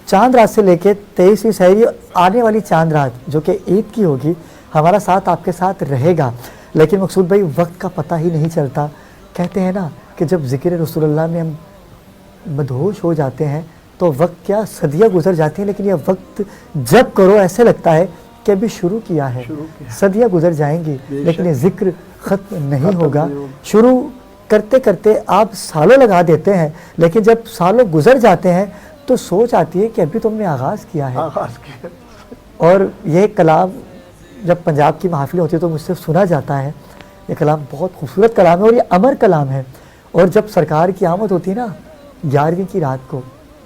چاند رات سے لے کے 23ویں سحری آنے والی چاند رات جو کہ عید کی ہوگی، ہمارا ساتھ آپ کے ساتھ رہے گا۔ لیکن مقصود بھائی وقت کا پتہ ہی نہیں چلتا، کہتے ہیں نا کہ جب ذکر رسول اللہ میں ہم مدہوش ہو جاتے ہیں تو وقت کیا صدیاں گزر جاتی ہیں، لیکن یہ وقت جب کرو ایسے لگتا ہے کہ ابھی شروع کیا ہے۔ صدیاں گزر جائیں گی لیکن یہ ذکر ختم نہیں ہوگا۔ شروع کرتے کرتے آپ سالوں لگا دیتے ہیں، لیکن جب سالوں گزر جاتے ہیں تو سوچ آتی ہے کہ ابھی تم نے آغاز کیا ہے۔ اور یہ کلام جب پنجاب کی محافلیں ہوتی ہے تو مجھ سے سنا جاتا ہے، یہ کلام بہت خوبصورت کلام ہے اور یہ امر کلام ہے۔ اور جب سرکار کی آمد ہوتی ہے نا 11ویں کی رات کو،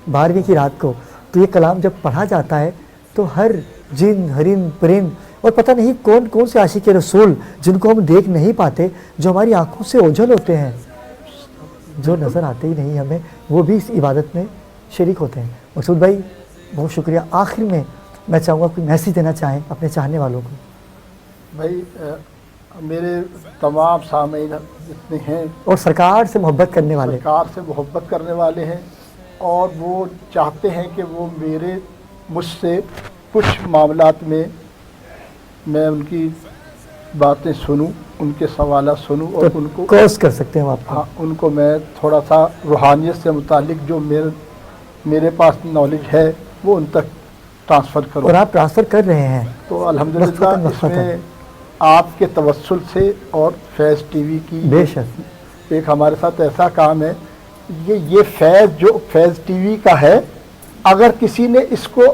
12ویں کی رات کو، تو یہ کلام جب پڑھا جاتا ہے تو ہر جن ہرن پرند اور پتہ نہیں کون کون سے عاشق رسول جن کو ہم دیکھ نہیں پاتے، جو ہماری آنکھوں سے اوجھل ہوتے ہیں، جو نظر آتے ہی نہیں ہمیں، وہ بھی اس عبادت میں شریک ہوتے ہیں۔ مقصود بھائی بہت شکریہ۔ آخر میں چاہوں گا کوئی میسیج دینا چاہیں اپنے چاہنے والوں کو۔ بھائی میرے تمام سامعین جتنے ہیں اور سرکار سے محبت کرنے والے، سرکار سے محبت کرنے والے ہیں، اور وہ چاہتے ہیں کہ وہ مجھ سے کچھ معاملات میں میں ان کی باتیں سنوں، ان کے سوالات سنوں، اور ان کو کوس کر سکتے ہیں آپ کو۔ ہاں، ان کو میں تھوڑا سا روحانیت سے متعلق جو میرے پاس نالج ہے وہ ان تک ٹرانسفر کروں۔ اور آپ ٹرانسفر کر رہے ہیں تو الحمدللہ اس میں آپ کے توسل سے اور فیض ٹی وی کی بے شک ایک ہمارے ساتھ ایسا کام ہے، یہ فیض جو فیض ٹی وی کا ہے، اگر کسی نے اس کو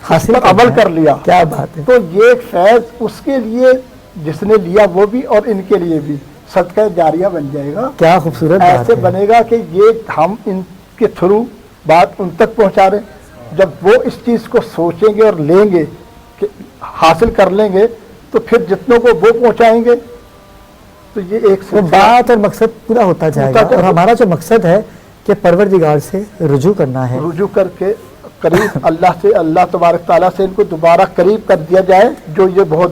حاصل پر عمل کر لیا، کیا بات ہے، تو یہ فیض اس کے لیے جس نے لیا وہ بھی اور ان کے لیے بھی صدقہ جاریہ بن جائے گا۔ کیا خوبصورت بات ایسے ہے۔ بنے گا کہ یہ ہم ان کے تھرو بات ان تک پہنچا رہے ہیں، جب وہ اس چیز کو سوچیں گے اور لیں گے کہ حاصل کر لیں گے تو پھر جتنوں کو وہ پہنچائیں گے، تو یہ ایک بات اور مقصد پورا ہوتا جائے گا۔ اور ہمارا جو مقصد ہے کہ پروردگار سے رجوع کرنا ہے، رجوع کر کے قریب اللہ تبارک تعالیٰ سے ان کو دوبارہ قریب کر دیا جائے، جو یہ بہت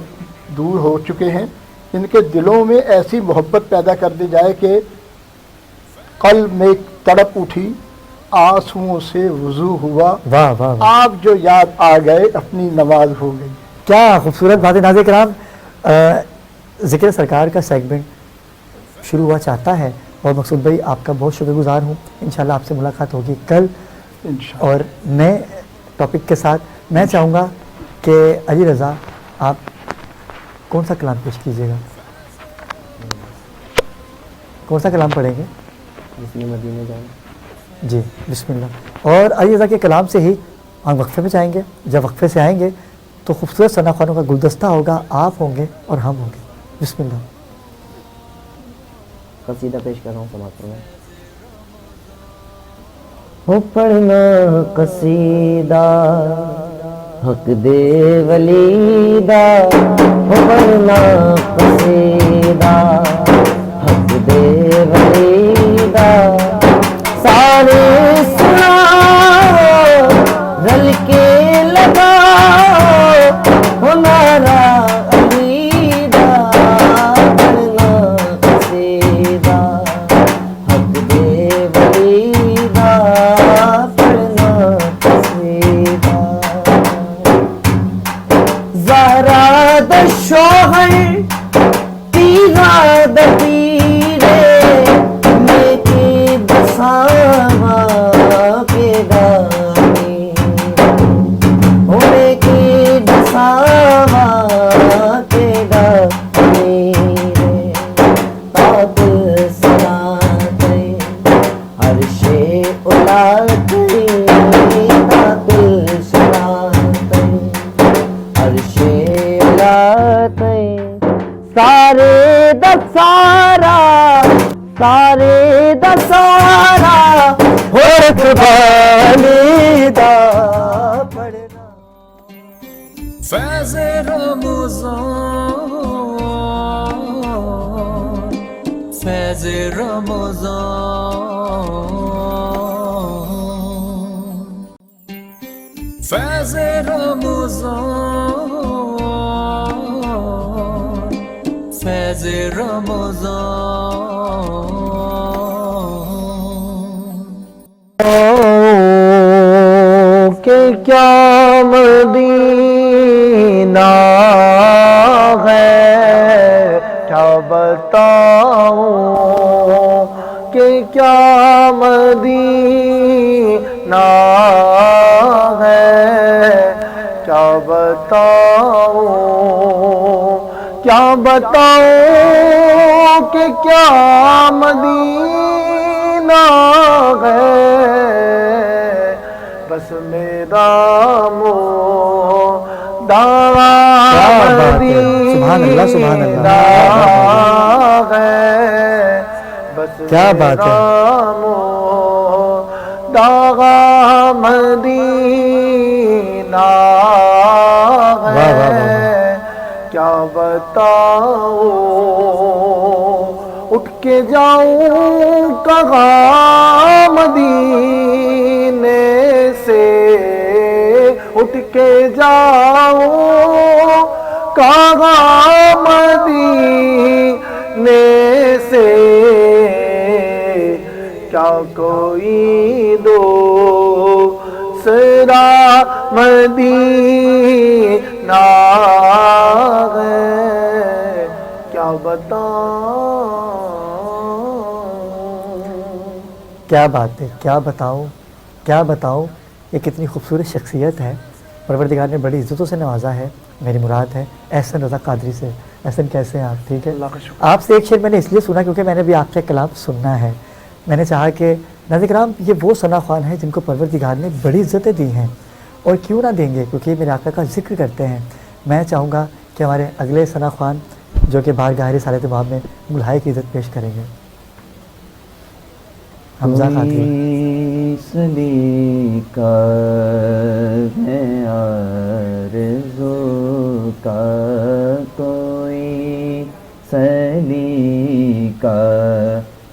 دور ہو چکے ہیں، ان کے دلوں میں ایسی محبت پیدا کر دی جائے کہ قلب میں تڑپ اٹھی، آنسوؤں سے وضو ہوا، واہ واہ، آپ جو یاد آ گئے اپنی نماز ہو گئی۔ کیا خوبصورت بات ہے۔ ناظرین کرام، ذکر سرکار کا سیگمنٹ شروع ہوا چاہتا ہے، اور مقصود بھائی آپ کا بہت شکر گزار ہوں۔ انشاءاللہ آپ سے ملاقات ہوگی کل اور نئے ٹاپک کے ساتھ۔ میں چاہوں گا کہ علی رضا آپ کون سا کلام پیش کیجیے گا؟ کون سا کلام پڑھیں گے؟ جس میں مدینے جائیں۔ جی بسم اللہ۔ اور علی رضا کے کلام سے ہی ہم وقفے میں جائیں گے۔ جب وقفے سے آئیں گے تو خوبصورت ثنا خوانوں کا گلدستہ ہوگا، آپ ہوں گے اور ہم ہوں گے۔ بسم اللہ۔ قصیدہ پیش کر رہا ہوں، سماعت فرمائیں۔ ہو پڑھنا قصیدہ حق دے ولی دا، ہو پڑھنا قصیدہ حق دے ولی دا، سارے سناؤ رل کے لگاؤ، ہو نعرہ علی دا، پڑھنا قصیدہ حق دے ولی دا، پڑھنا قصیدہ، زہرا دا شوہر تیرا دا تیرے، نیکی دساوا پیدانی، ہونے کی دساوا پیدانی، تاب سناتے عرش الاتے، تاب سناتے عرش الاتے، سارے دا سارا، سارے دا سارا، ہو رکھوالی دا، پڑھنا فیض رمضان، فیض رمضان، فیض رمضان، فیض رمضان، کہ کیا مدینہ ہے، کیا بتاؤں کہ کیا مدینہ ہے، کیا بتاؤں، کیا بتاؤں کہ کیا مدینہ ہے، بس میرا سبحان اللہ، سبحان اللہ، بس کیا بات ہے، داغا مدینہ ہے، بتاؤں اٹھ کے جاؤں کہاں مدینے سے اٹھ کے جاؤں کہاں مدینے سے کیا کوئی دوسرا مدینہ ہے کیا بتاؤں. کیا بات ہے, کیا بتاؤں, کیا بتاؤں. یہ کتنی خوبصورت شخصیت ہے, پروردگار نے بڑی عزتوں سے نوازا ہے. میری مراد ہے احسن رضا قادری سے. احسن کیسے ہیں آپ؟ ٹھیک ہے. آپ سے ایک شعر میں نے اس لیے سنا کیونکہ میں نے بھی آپ سے کلام سننا ہے. میں نے چاہا کہ ناظرین کرام یہ وہ ثنا خوان ہیں جن کو پروردگار نے بڑی عزتیں دی ہیں, اور کیوں نہ دیں گے کیونکہ میرے آقا کا ذکر کرتے ہیں. میں چاہوں گا کہ ہمارے اگلے ثنا خوان جو کہ بارگاہ رسالت باب میں ملحائے کی عزت پیش کریں گے, حمزہ قادری. سلیقہ ہے آرزو کا کوئی سلیقہ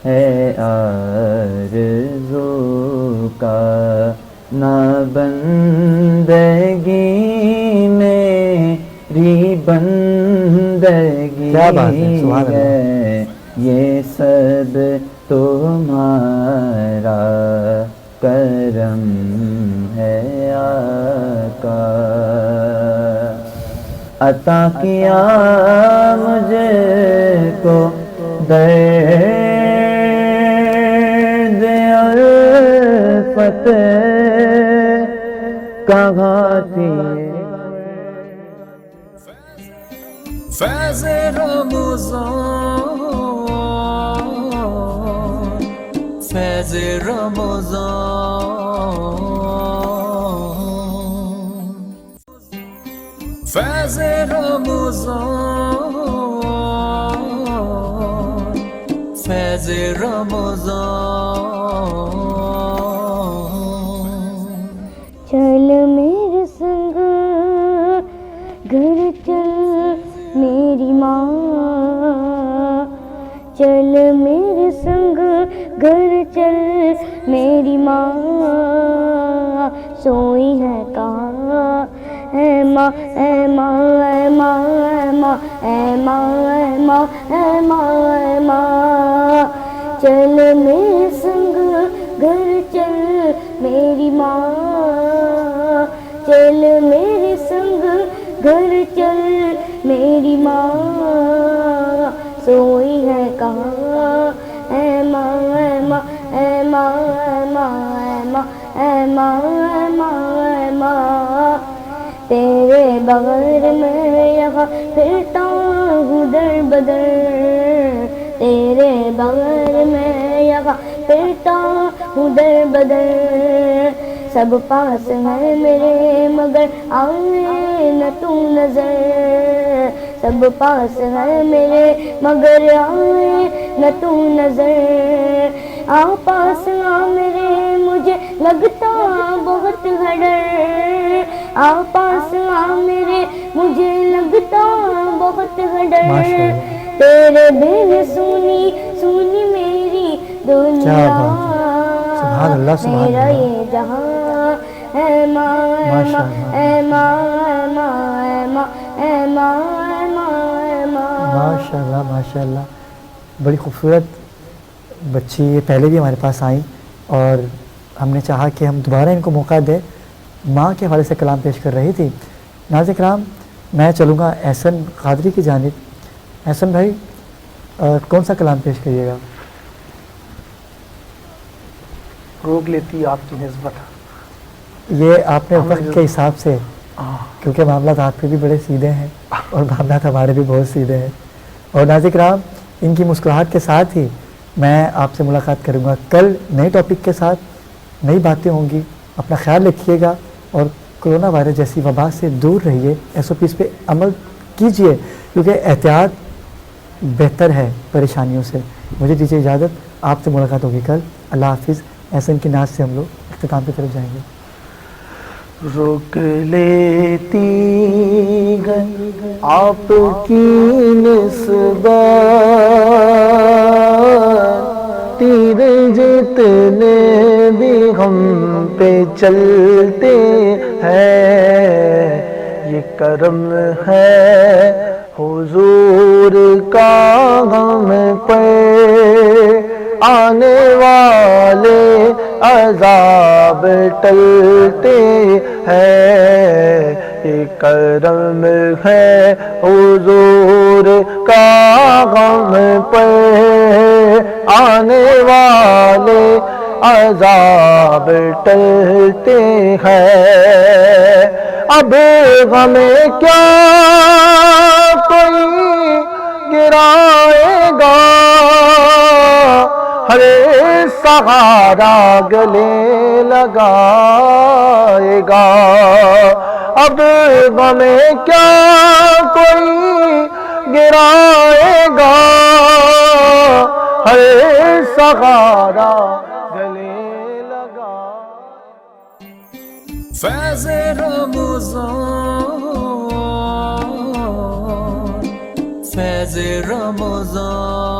ہے آرزو کا نہ بندگی میری بندگی ہے یہ سب تمہارا کرم ہے آقا. عطا کیا مجھے کو درد الفت کہاں تھی فیض رمضان فیض رمضان فیض رمضان فیض رمضان. چل میرے سنگ گھر چل میری ماں, چل میرے سنگ گھر چل میری ماں, سوئی ہے کہاں اے ماں اے ماں اے ماں اے ماں اے ماں اے ماں اے ماں اے ماں. چل میرے سنگ گھر چل میری ماں, چل میرے سنگ گھر چل میری ماں, سوئی ہے کہاں اے ماں اے ماں اے ماں اے ماں اے ماں اے ماں اے ماں اے ماں. تیرے بغیر میں یہاں پھرتا ہوں در بدر, تیرے بغیر میں یہاں پھرتا ہوں در بدر. سب پاس ہے میرے مگر آئے نہ تو نظر, سب پاس ہے میرے مگر آئے نہ تو نظر. آ پاس آ میرے مجھے لگتا بہت ہے ڈر, آ پاس آ میرے مجھے لگتا بہت ہے ڈر. تیرے بن سونی سونی میری دنیا, میرا یہ جہاں اے ماں اے ماں اے ماں اے ماں اے ماں اے ماں اے ماں اے ماں. ماشاء اللہ ماشاء اللہ, بڑی خوبصورت بچی یہ پہلے بھی ہمارے پاس آئیں اور ہم نے چاہا کہ ہم دوبارہ ان کو موقع دیں. ماں کے حوالے سے کلام پیش کر رہی تھی. ناظرین کرام میں چلوں گا احسن قادری کی جانب. احسن بھائی کون سا کلام پیش کریے گا؟ روک لیتی آپ کی نسبت. یہ آپ نے وقت کے حساب سے, کیونکہ معاملات آپ کے بھی بڑے سیدھے ہیں اور معاملات ہمارے بھی بہت سیدھے ہیں. اور ناظرین کرام ان کی مسکراہٹ کے ساتھ ہی میں آپ سے ملاقات کروں گا کل نئے ٹاپک کے ساتھ. نئی باتیں ہوں گی. اپنا خیال رکھیے گا اور کرونا وائرس جیسی وبا سے دور رہیے. SOPs پہ عمل کیجئے کیونکہ احتیاط بہتر ہے پریشانیوں سے. مجھے دیجیے اجازت, آپ سے ملاقات ہوگی کل. اللہ حافظ. احسن کی ناز سے ہم لوگ اختتام کی طرف جائیں گے. روک لیتی ہے آپ کی نسبت تیر جتنے بھی ہم پہ چلتے ہیں یہ کرم ہے حضور کا ہم پہ آنے والے عذاب ٹلتے ہیں یہ کرم ہے حضور کا ہم پہ آنے والے عذاب ٹلتے ہیں اب ہمیں کیا کوئی گرائے گا ہر سہارا گلے لگائے گا اب ہمیں کیا کوئی گرائے گا ہر سہارا گلے لگا فیض رمضان فیض رمضان